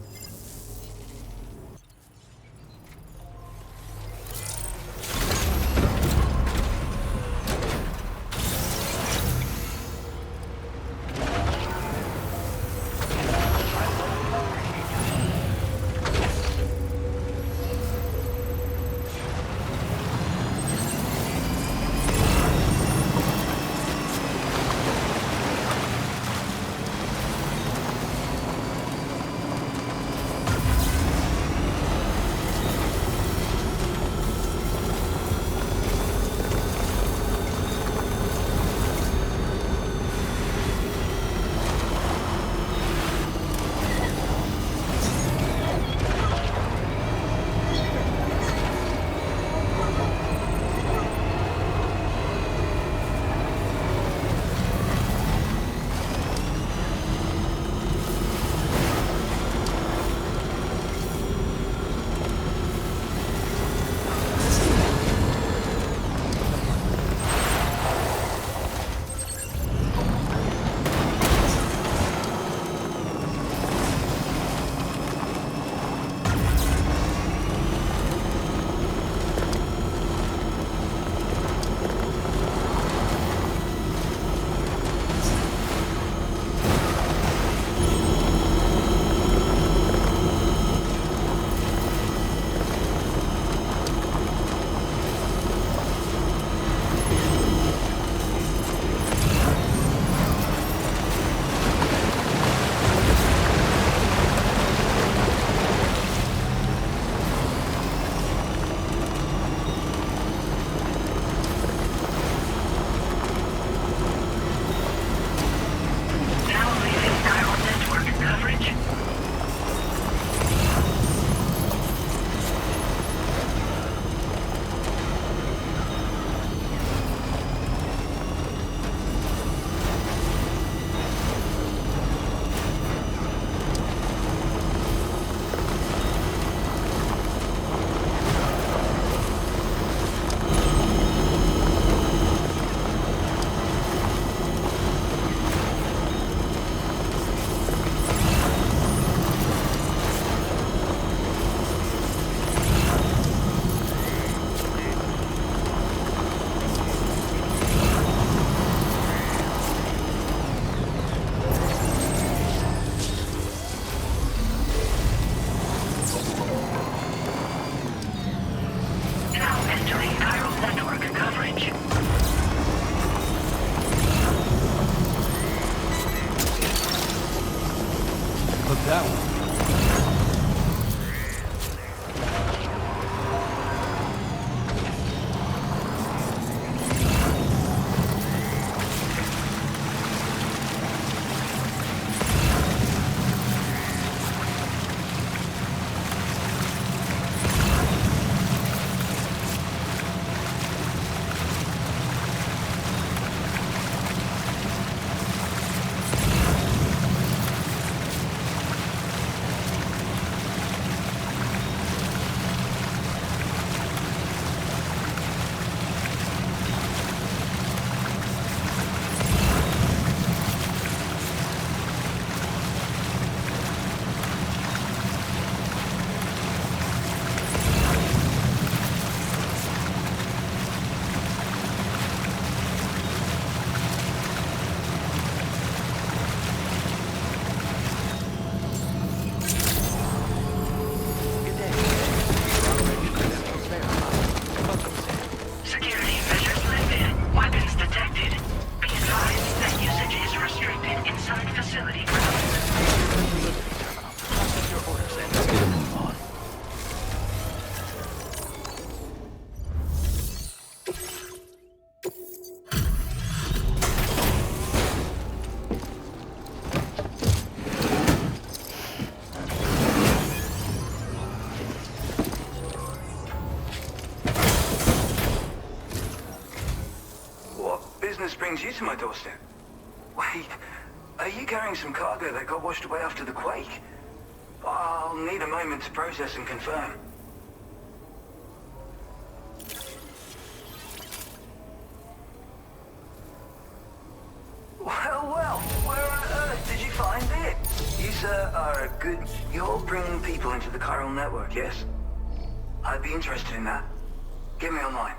that one. brings you to my doorstep? Wait, are you carrying some cargo that got washed away after the quake? I'll need a moment to process and confirm. Well, where on earth did you find it? You, sir, are a good... You're bringing people into the chiral network, yes? I'd be interested in that. Get me online.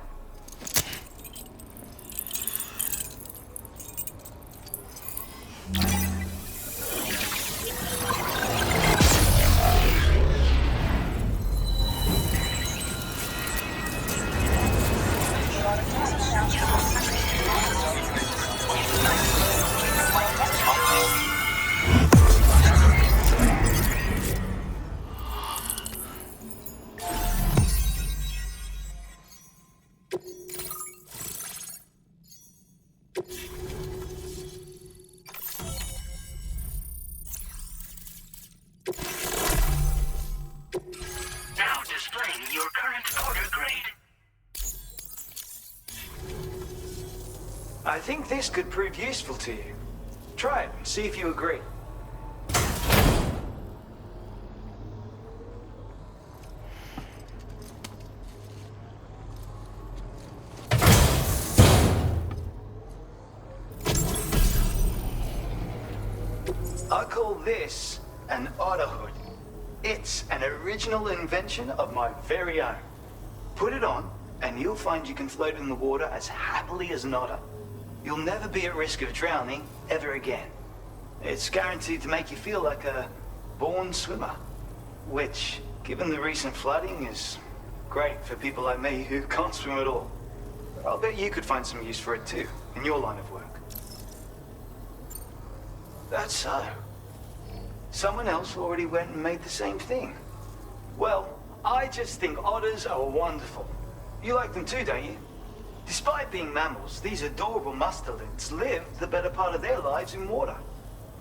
Now displaying your current order grade. I think this could prove useful to you. Try it and see if you agree. I call this an otter hood. It's an original invention of my very own. Put it on, and you'll find you can float in the water as happily as an otter. You'll never be at risk of drowning ever again. It's guaranteed to make you feel like a born swimmer, which, given the recent flooding, is great for people like me who can't swim at all. I'll bet you could find some use for it too, in your line of work. That's so. Someone else already went and made the same thing. Well, I just think otters are wonderful. You like them too, don't you? Despite being mammals, these adorable mustelids live the better part of their lives in water.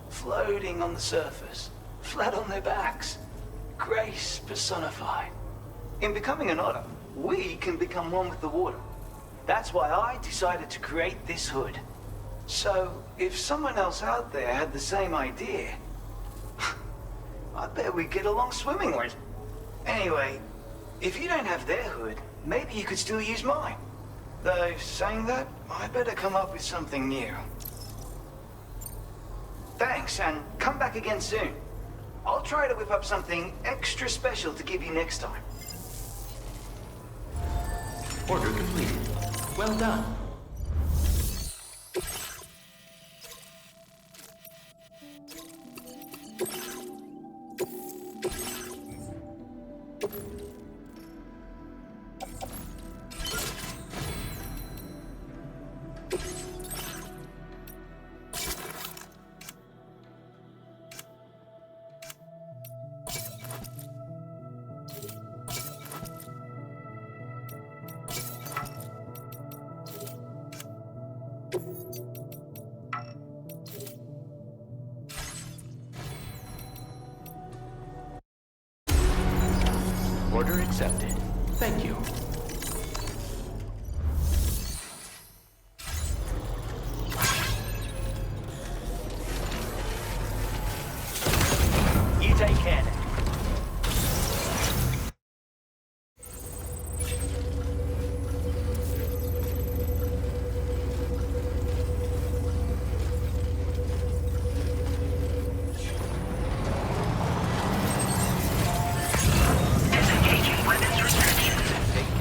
Floating on the surface, flat on their backs. Grace personified. In becoming an otter, we can become one with the water. That's why I decided to create this hood. So, if someone else out there had the same idea, I bet we'd get along swimmingly. Anyway, if you don't have their hood, maybe you could still use mine. Though, saying that, I better come up with something new. Thanks, and come back again soon. I'll try to whip up something extra special to give you next time. Order completed. Well done. Order accepted. Thank you. You take care now. Disengaging weapons restrictions. Take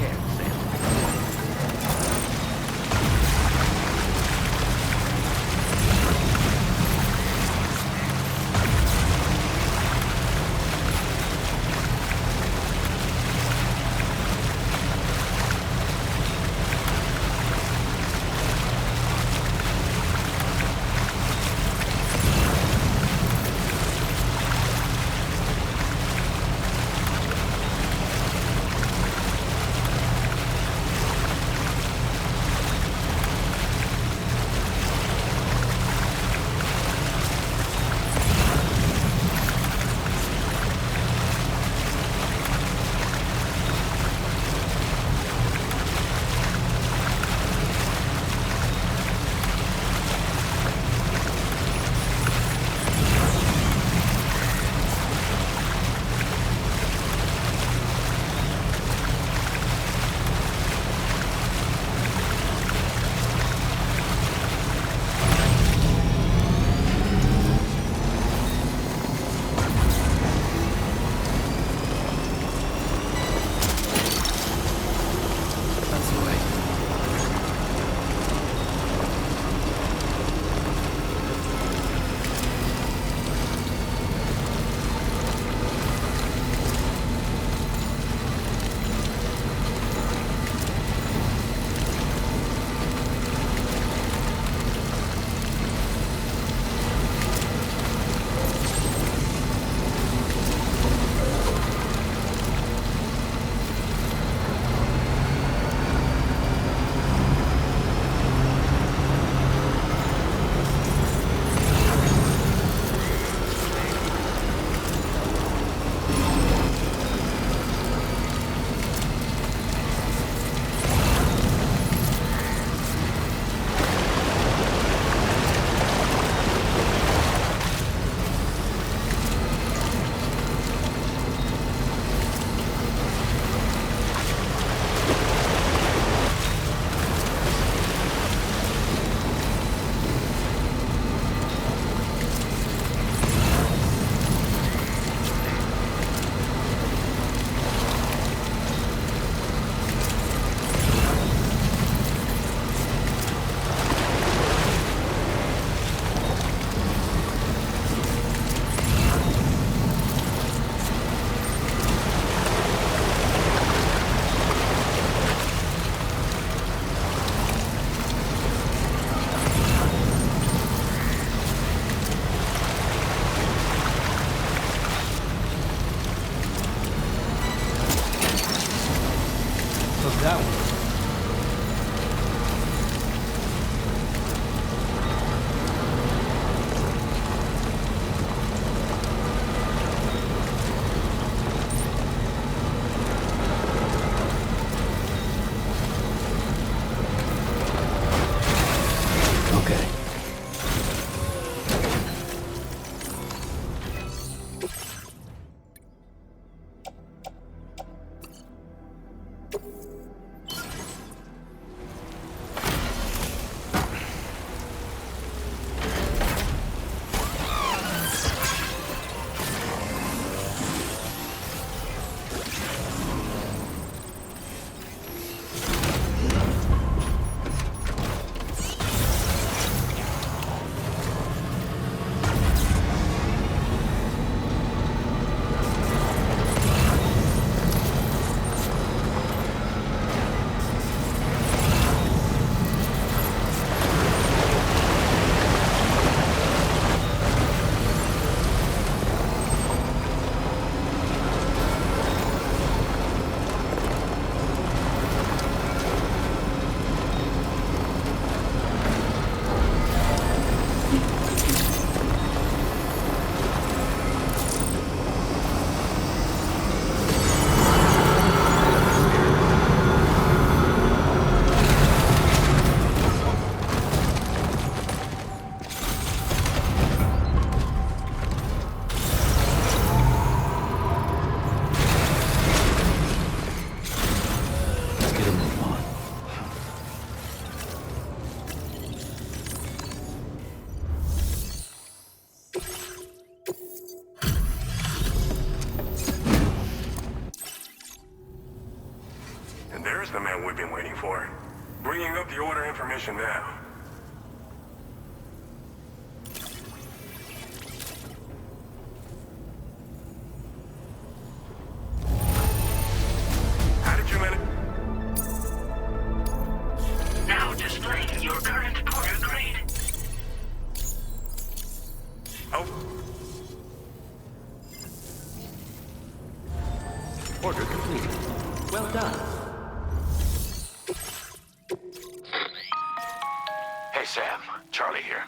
the man we've been waiting for. Bringing up the order information now. How did you manage? Now displaying your current order grade. Oh. Order completed. Well done. Hey Sam, Charlie here.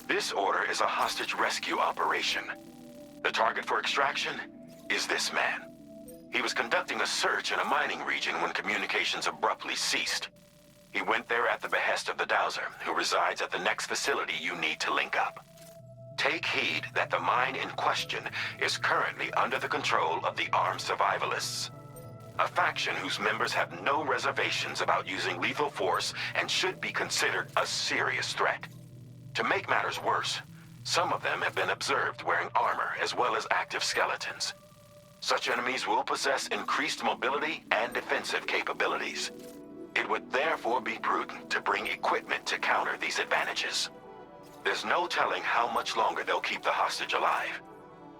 This order is a hostage rescue operation. The target for extraction is this man. He was conducting a search in a mining region when communications abruptly ceased. He went there at the behest of the Dowser, who resides at the next facility you need to link up. Take heed that the mine in question is currently under the control of the armed survivalists, a faction whose members have no reservations about using lethal force and should be considered a serious threat. To make matters worse, some of them have been observed wearing armor as well as active skeletons. Such enemies will possess increased mobility and defensive capabilities. It would therefore be prudent to bring equipment to counter these advantages. There's no telling how much longer they'll keep the hostage alive.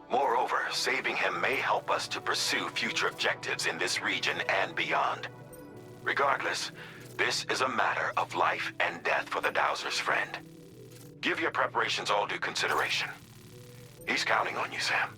Moreover, saving him may help us to pursue future objectives in this region and beyond. Regardless, this is a matter of life and death for the Dowser's friend. Give your preparations all due consideration. He's counting on you, Sam.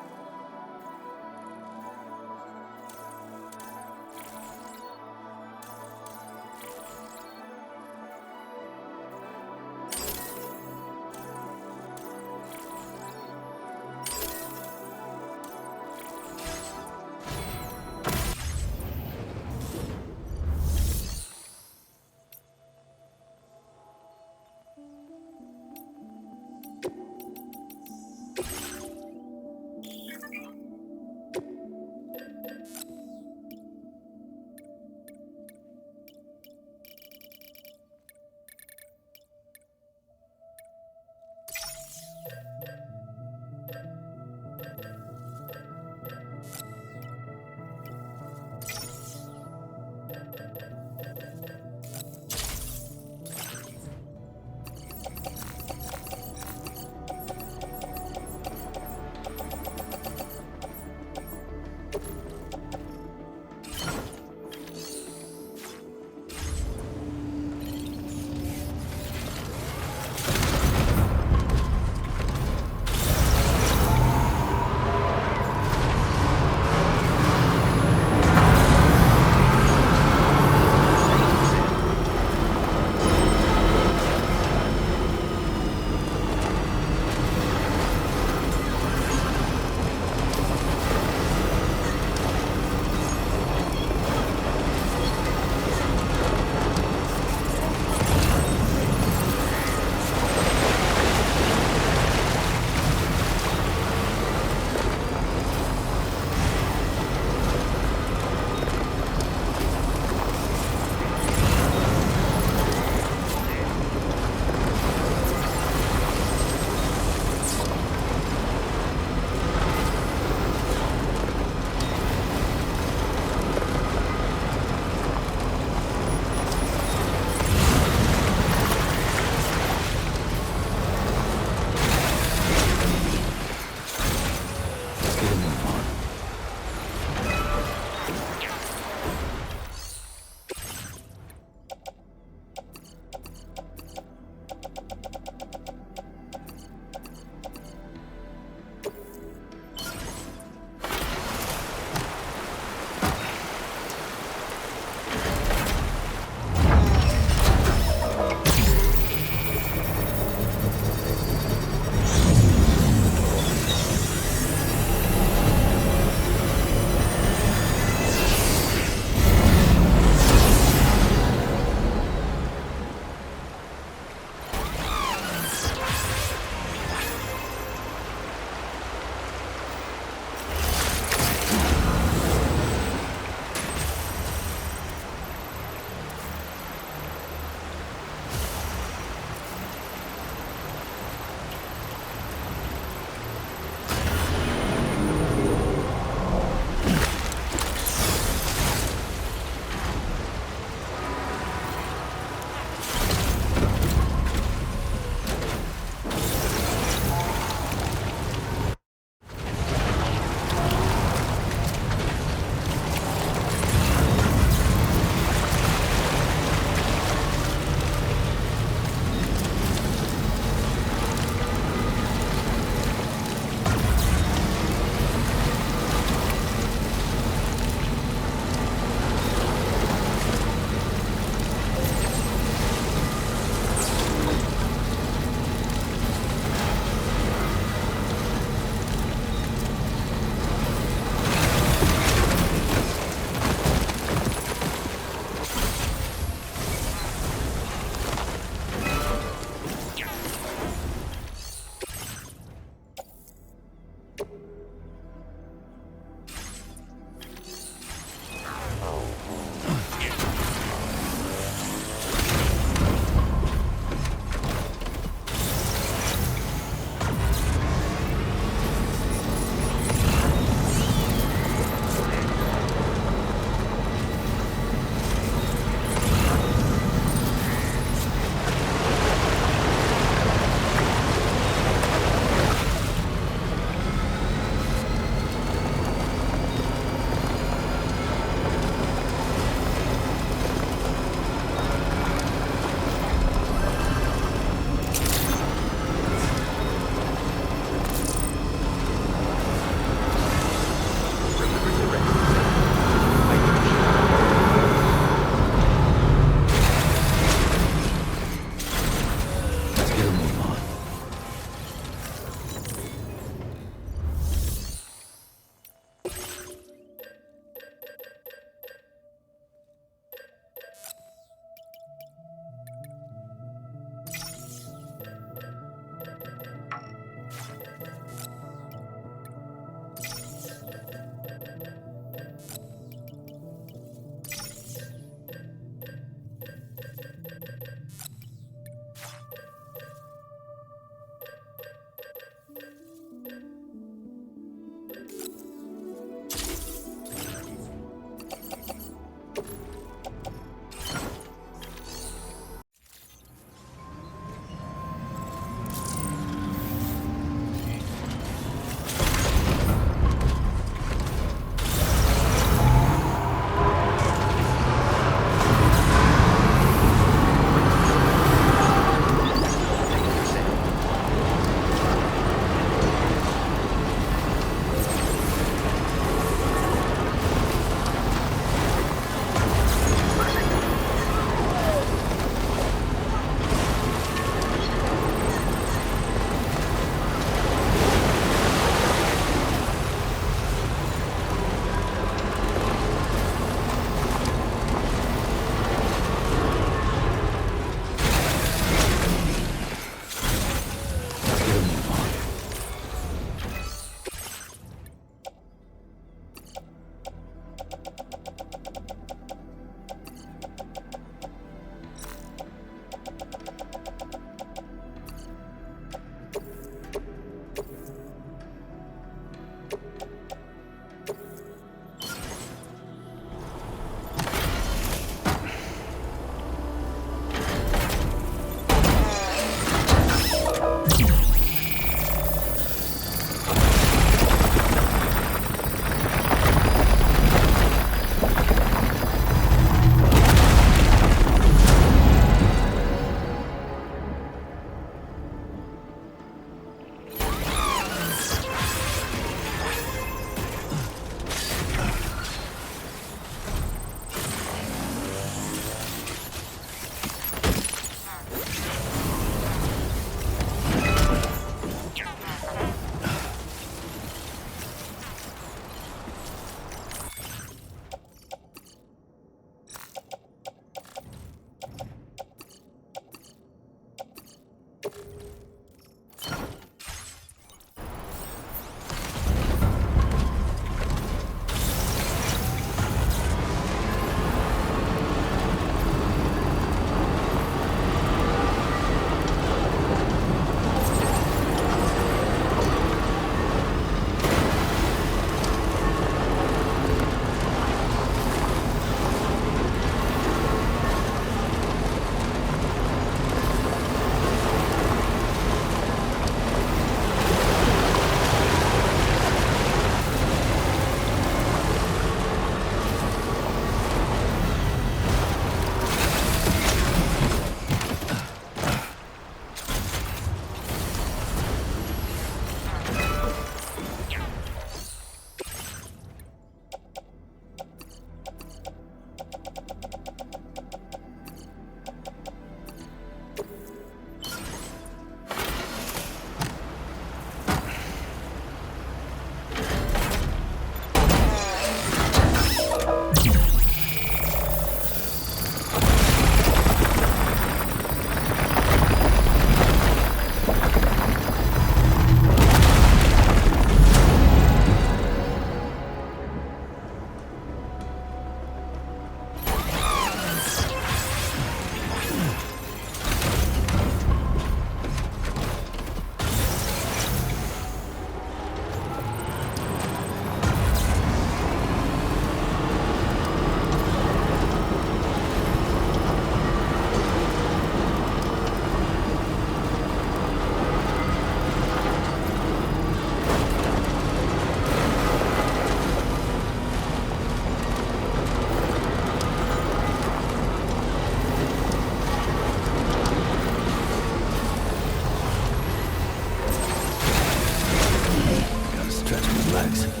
Relax.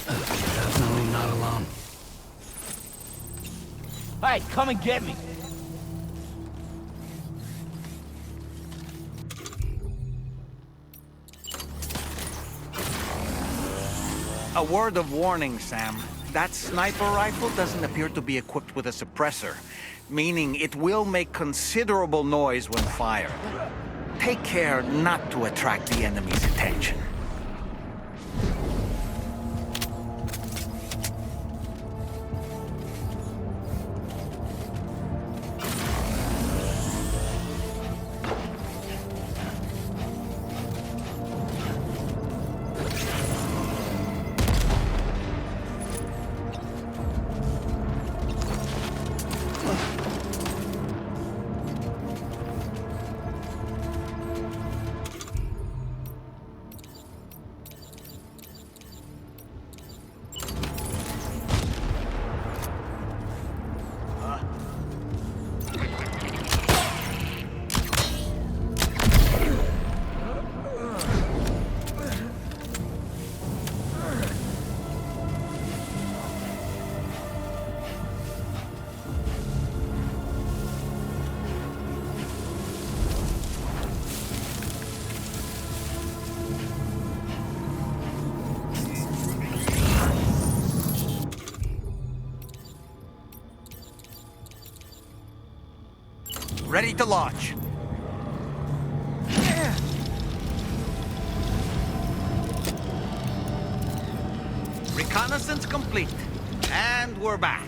Definitely not alone. Hey, come and get me! A word of warning, Sam. That sniper rifle doesn't appear to be equipped with a suppressor, meaning it will make considerable noise when fired. Take care not to attract the enemy's attention. Ready to launch. Reconnaissance complete. And we're back.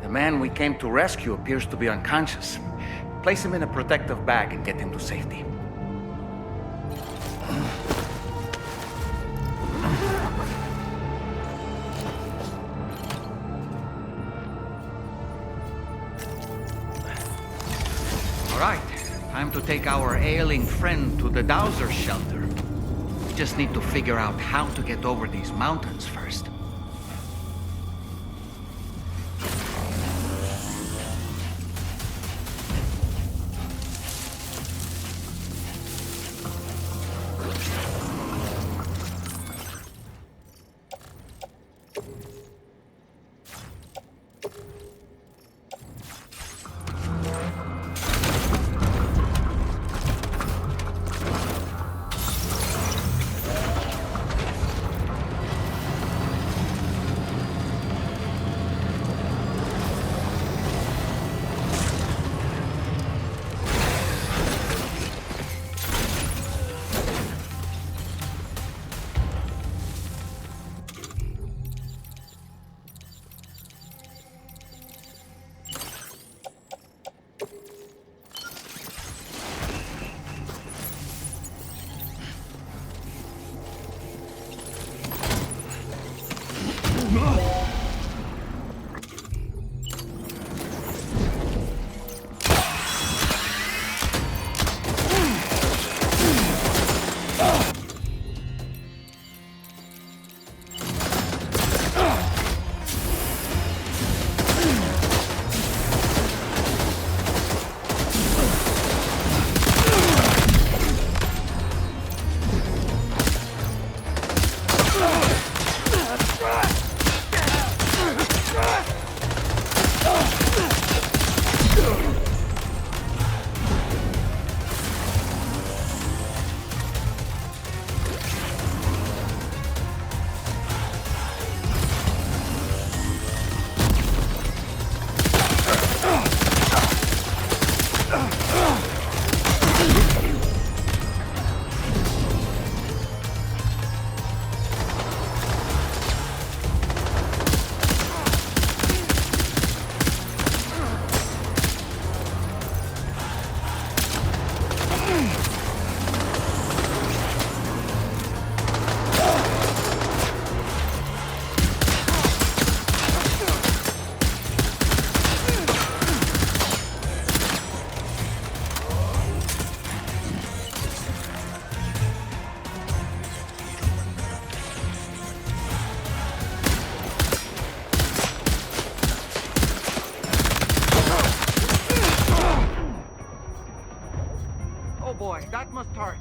The man we came to rescue appears to be unconscious. Place him in a protective bag and get him to safety. All right, time to take our ailing friend to the Dowser shelter. We just need to figure out how to get over these mountains first. Boy, that must hurt.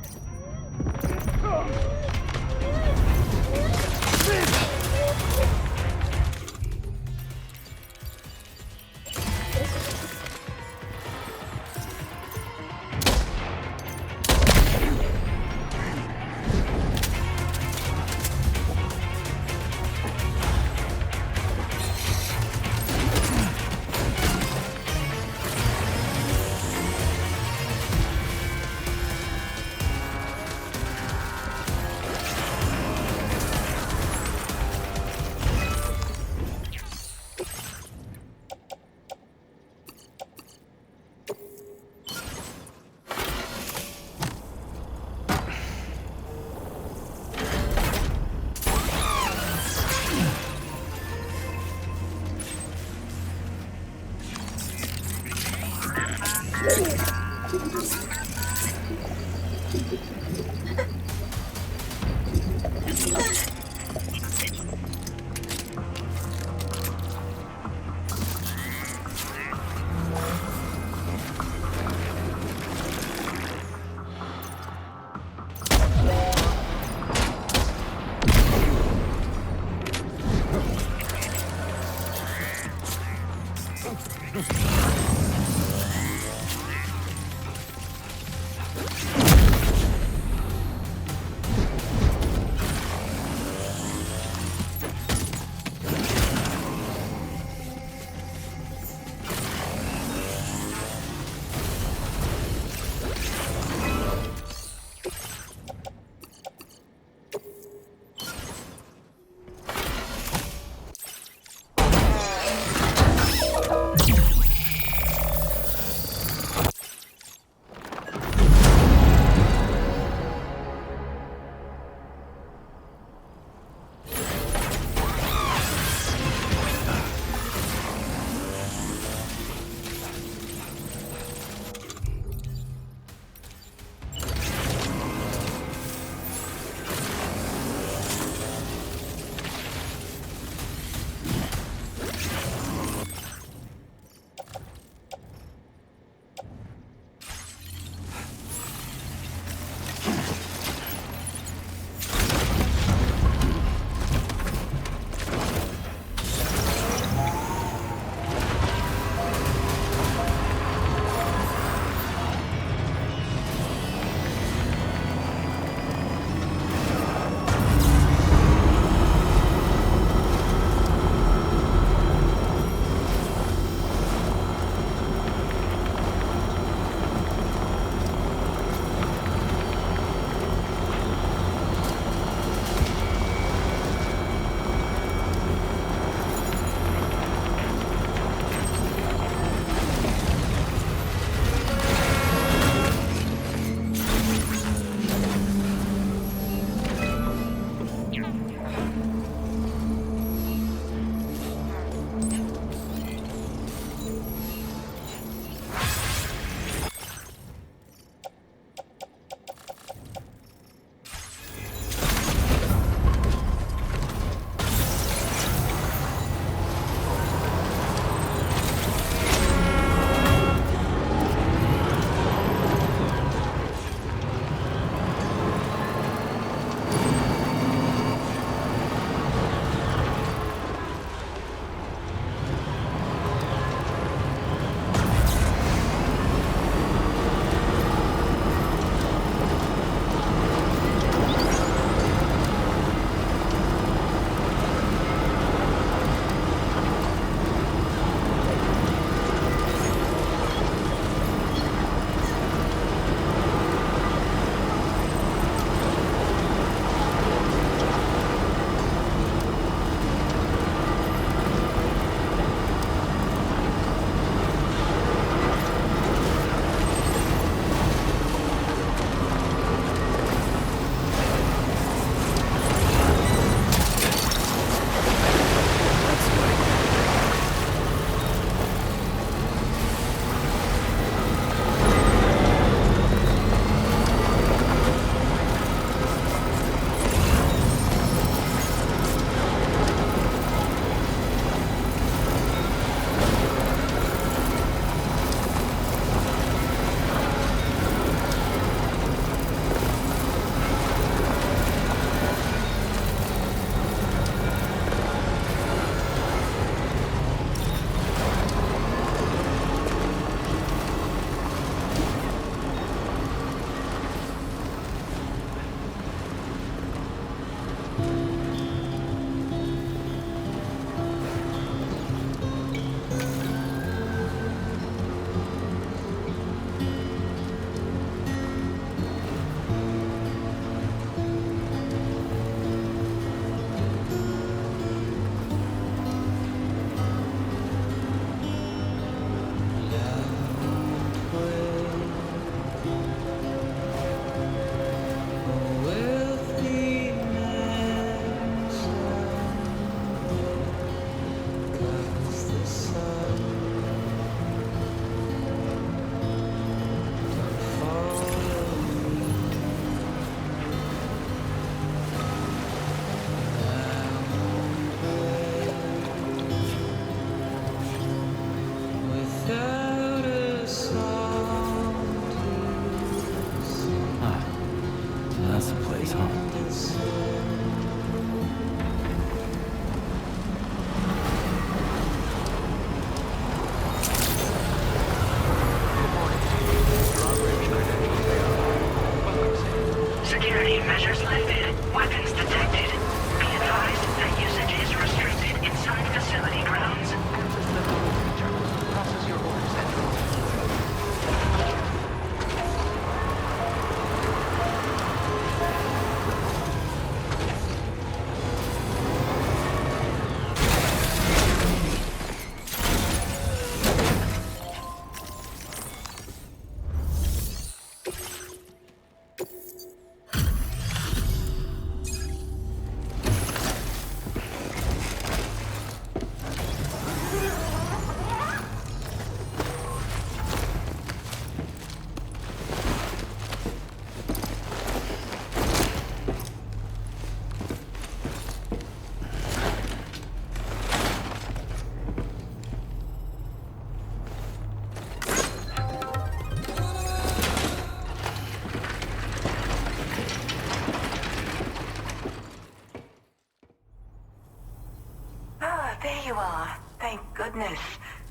there you are. Thank goodness.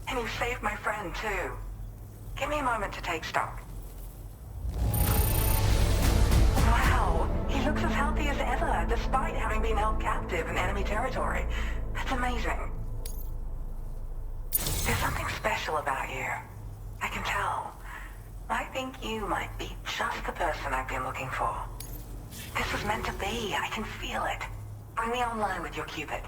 And you saved my friend, too. Give me a moment to take stock. Wow, he looks as healthy as ever, despite having been held captive in enemy territory. That's amazing. There's something special about you. I can tell. I think you might be just the person I've been looking for. This was meant to be. I can feel it. Bring me online with your Cupid.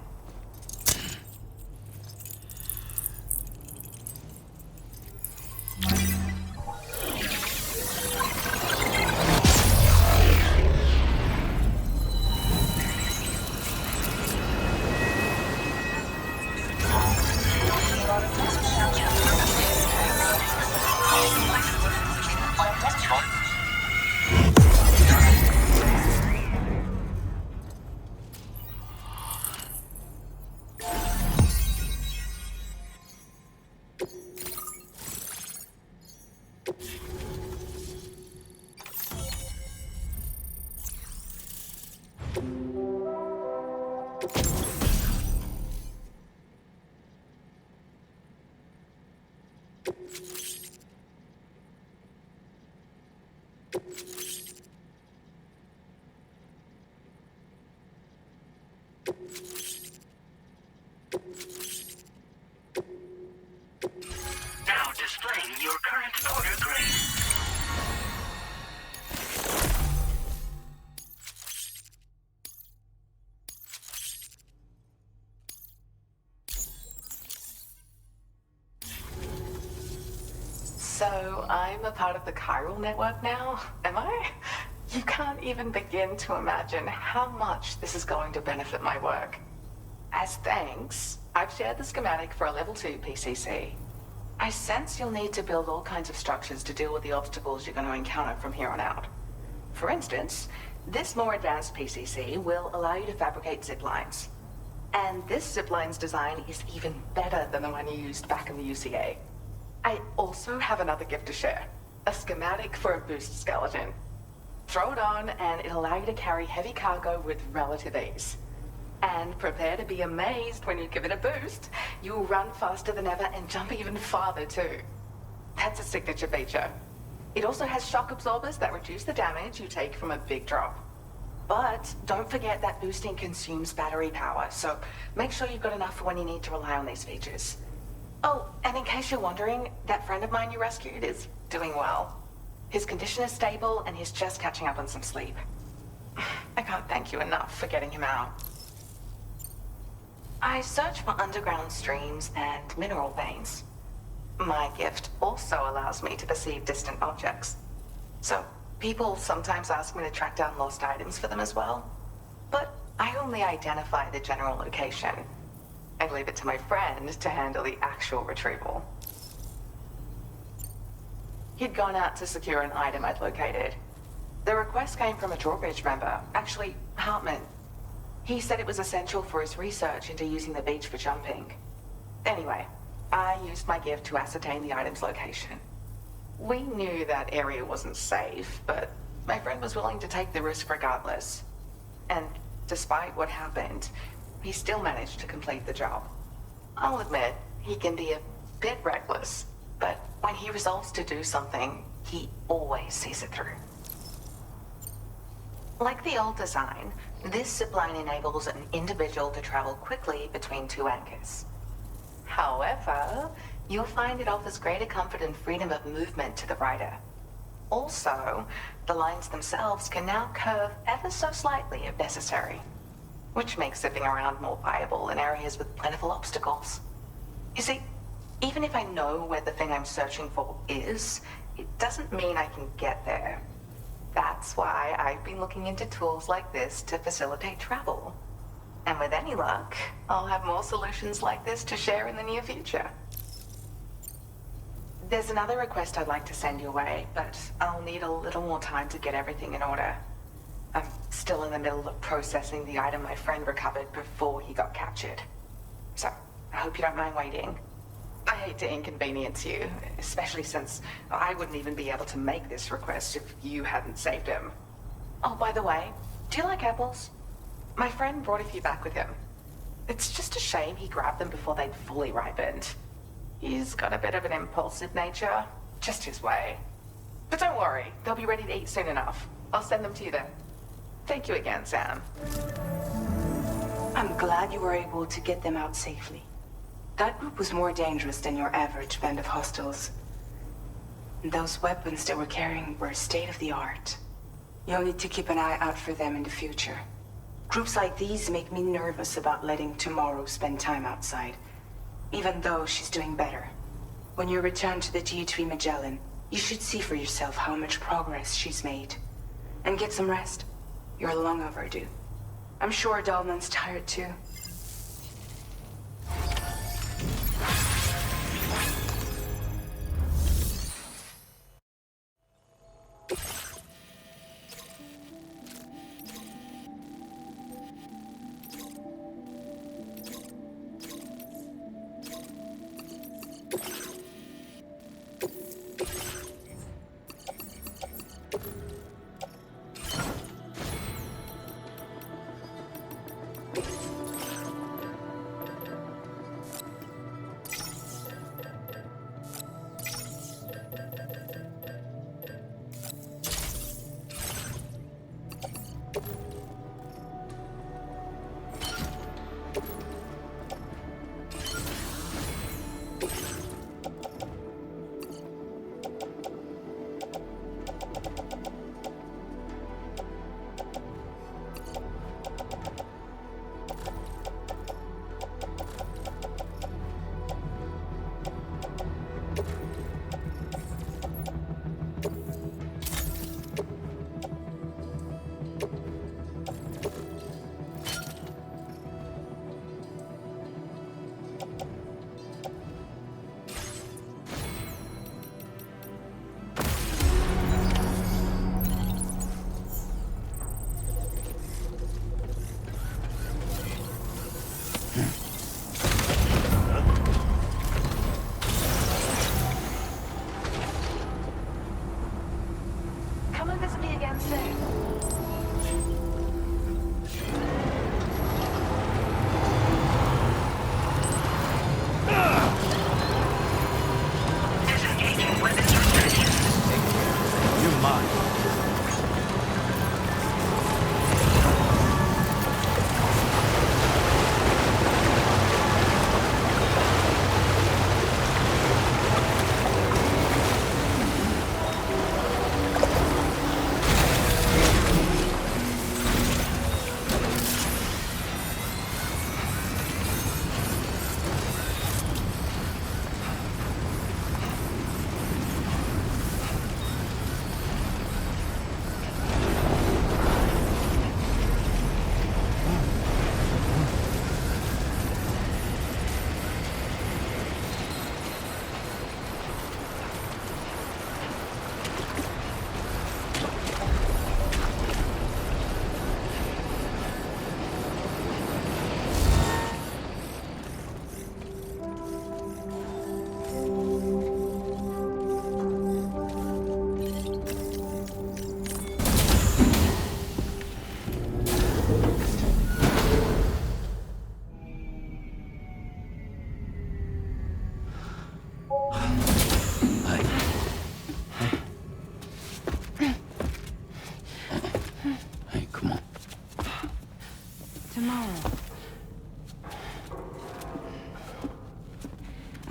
Now displaying your current order grade. So, I'm a part of the chiral network now, am I? You can't even begin to imagine how much this is going to benefit my work. As thanks, I've shared the schematic for a level 2 PCC. I sense you'll need to build all kinds of structures to deal with the obstacles you're going to encounter from here on out. For instance, this more advanced PCC will allow you to fabricate zip lines. And this zip line's design is even better than the one you used back in the UCA. I also have another gift to share. A schematic for a boost skeleton. Throw it on and it'll allow you to carry heavy cargo with relative ease. And prepare to be amazed when you give it a boost. You'll run faster than ever and jump even farther too. That's a signature feature. It also has shock absorbers that reduce the damage you take from a big drop. But don't forget that boosting consumes battery power, so make sure you've got enough for when you need to rely on these features. Oh, and in case you're wondering, that friend of mine you rescued is doing well. His condition is stable and he's just catching up on some sleep. I can't thank you enough for getting him out. I search for underground streams and mineral veins. My gift also allows me to perceive distant objects. So, people sometimes ask me to track down lost items for them as well. But I only identify the general location. I leave it to my friend to handle the actual retrieval. He'd gone out to secure an item I'd located. The request came from a drawbridge member, actually, Hartman. He said it was essential for his research into using the beach for jumping. Anyway, I used my gift to ascertain the item's location. We knew that area wasn't safe, but my friend was willing to take the risk regardless. And despite what happened, he still managed to complete the job. I'll admit, he can be a bit reckless, but when he resolves to do something, he always sees it through. Like the old design, this zipline enables an individual to travel quickly between two anchors. However, you'll find it offers greater comfort and freedom of movement to the rider. Also, the lines themselves can now curve ever so slightly if necessary, which makes zipping around more viable in areas with plentiful obstacles. You see, even if I know where the thing I'm searching for is, it doesn't mean I can get there. That's why I've been looking into tools like this to facilitate travel. And with any luck, I'll have more solutions like this to share in the near future. There's another request I'd like to send your way, but I'll need a little more time to get everything in order. I'm still in the middle of processing the item my friend recovered before he got captured. So, I hope you don't mind waiting. I hate to inconvenience you, especially since I wouldn't even be able to make this request if you hadn't saved him. Oh, by the way, do you like apples? My friend brought a few back with him. It's just a shame he grabbed them before they'd fully ripened. He's got a bit of an impulsive nature. Just his way. But don't worry, they'll be ready to eat soon enough. I'll send them to you then. Thank you again, Sam. I'm glad you were able to get them out safely. That group was more dangerous than your average band of hostiles. Those weapons they were carrying were state-of-the-art. You'll need to keep an eye out for them in the future. Groups like these make me nervous about letting Tomorrow spend time outside, even though she's doing better. When you return to the G3 Magellan, you should see for yourself how much progress she's made. And get some rest. You're long overdue. I'm sure Dahlman's tired too.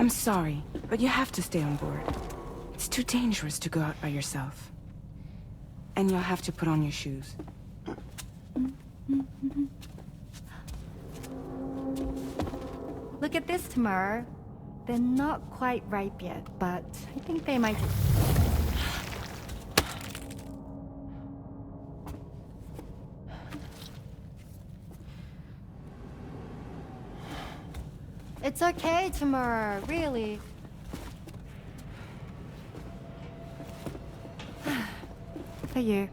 I'm sorry, but you have to stay on board. It's too dangerous to go out by yourself. And you'll have to put on your shoes. Look at this, Tamar. They're not quite ripe yet, but I think they might... It's okay, Tamar, really. For you.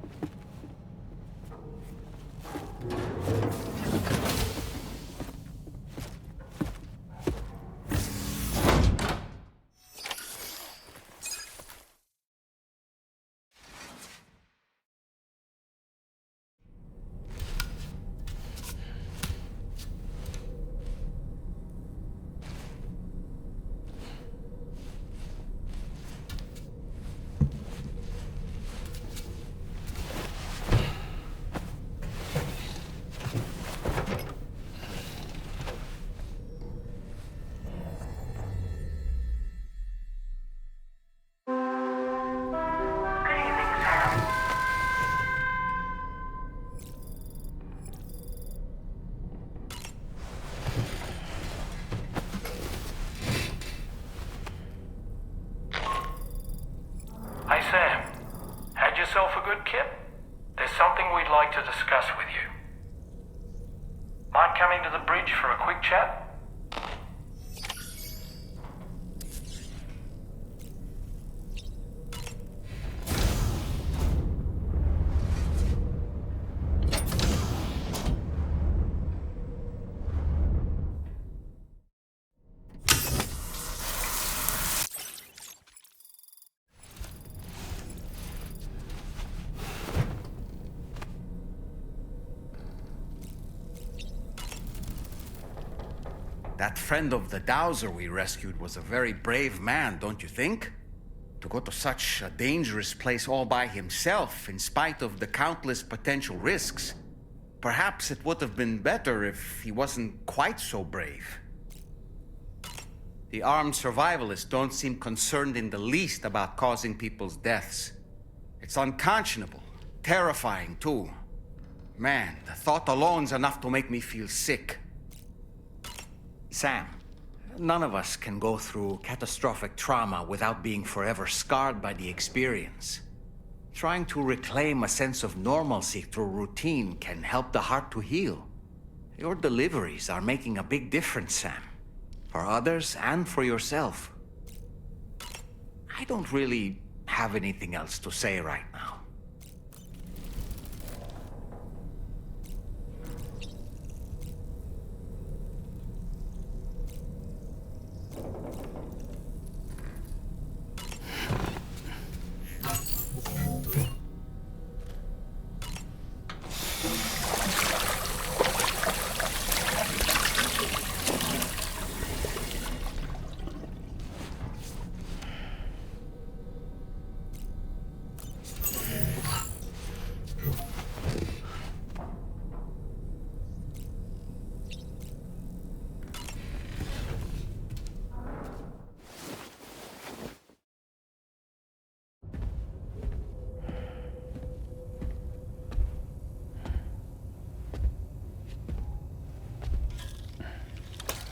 Kip. There's something we'd like to discuss with you. Mind coming to the bridge for a quick chat? That friend of the dowser we rescued was a very brave man, don't you think? To go to such a dangerous place all by himself, in spite of the countless potential risks. Perhaps it would have been better if he wasn't quite so brave. The armed survivalists don't seem concerned in the least about causing people's deaths. It's unconscionable, terrifying too. Man, the thought alone's enough to make me feel sick. Sam, none of us can go through catastrophic trauma without being forever scarred by the experience. Trying to reclaim a sense of normalcy through routine can help the heart to heal. Your deliveries are making a big difference, Sam. For others and for yourself. I don't really have anything else to say right now.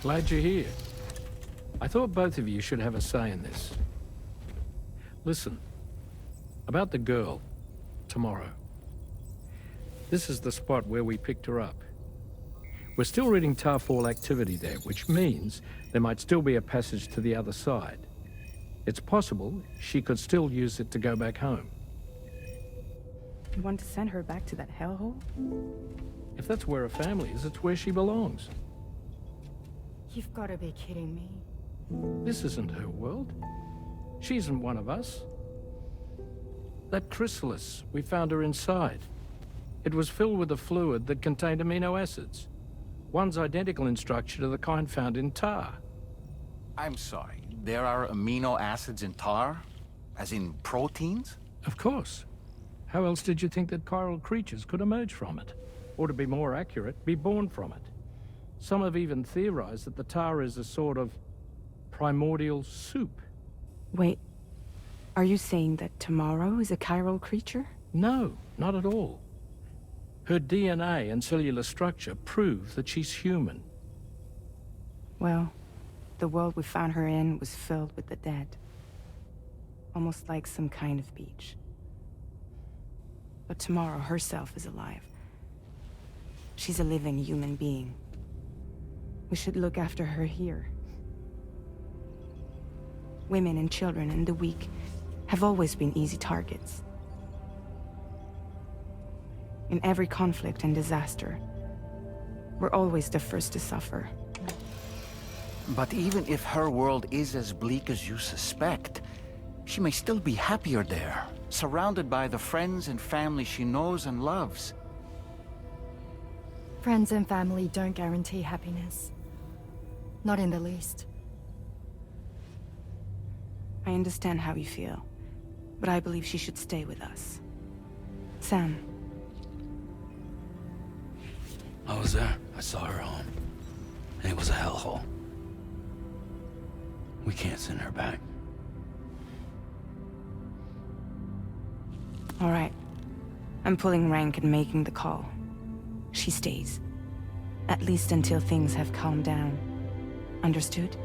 Glad you're here. I thought both of you should have a say in this. Listen, about the girl, tomorrow. This is the spot where we picked her up. We're still reading Tarfall activity there, which means there might still be a passage to the other side. It's possible she could still use it to go back home. You want to send her back to that hellhole? If that's where her family is, it's where she belongs. You've got to be kidding me. This isn't her world. She isn't one of us. That Chrysalis, we found her inside. It was filled with a fluid that contained amino acids. One's identical in structure to the kind found in tar. I'm sorry, there are amino acids in tar? As in proteins? Of course. How else did you think that chiral creatures could emerge from it? Or to be more accurate, be born from it? Some have even theorized that the tar is a sort of primordial soup. Wait, are you saying that tomorrow is a chiral creature? No, not at all. Her DNA and cellular structure prove that she's human. Well, the world we found her in was filled with the dead. Almost like some kind of beach. But tomorrow herself is alive. She's a living human being. We should look after her here. Women and children and the weak have always been easy targets. In every conflict and disaster, we're always the first to suffer. But even if her world is as bleak as you suspect, she may still be happier there, surrounded by the friends and family she knows and loves. Friends and family don't guarantee happiness. Not in the least. I understand how you feel, but I believe she should stay with us. Sam. I was there. I saw her home. And it was a hellhole. We can't send her back. All right. I'm pulling rank and making the call. She stays. At least until things have calmed down. Understood?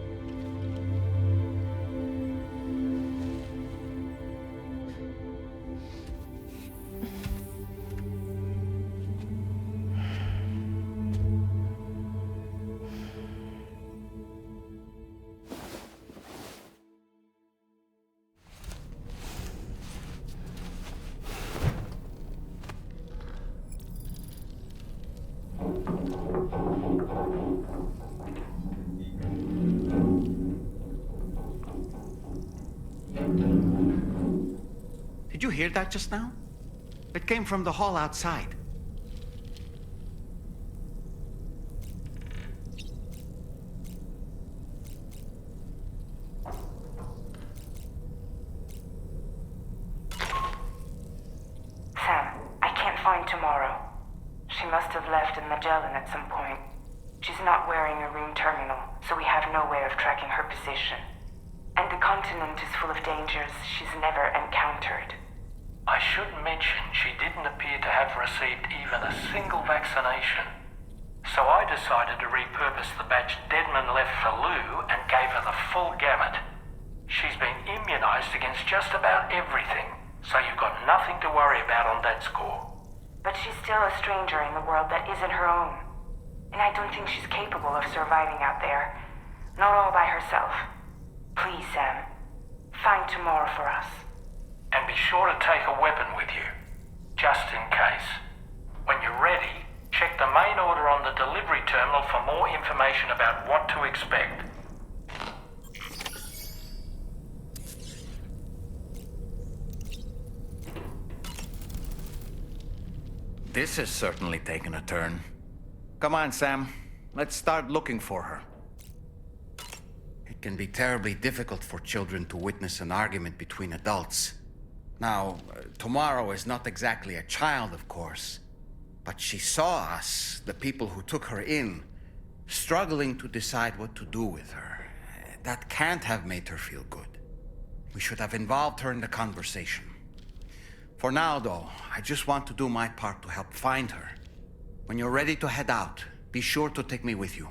Did you hear that just now? It came from the hall outside. Sam, I can't find Tomorrow. She must have left in Magellan at some point. She's not wearing a room terminal, so we have no way of tracking her position. And the continent is full of dangers she's never encountered. I should mention she didn't appear to have received even a single vaccination. So I decided to repurpose the batch Deadman left for Lou and gave her the full gamut. She's been immunized against just about everything, so you've got nothing to worry about on that score. But she's still a stranger in the world that isn't her own. And I don't think she's capable of surviving out there. Not all by herself. Please, Sam. Find Tomorrow for us. And be sure to take a weapon with you, just in case. When you're ready, check the main order on the delivery terminal for more information about what to expect. This has certainly taken a turn. Come on, Sam. Let's start looking for her. It can be terribly difficult for children to witness an argument between adults. Now, Tomorrow is not exactly a child, of course, but she saw us, the people who took her in, struggling to decide what to do with her. That can't have made her feel good. We should have involved her in the conversation. For now, though, I just want to do my part to help find her. When you're ready to head out, be sure to take me with you.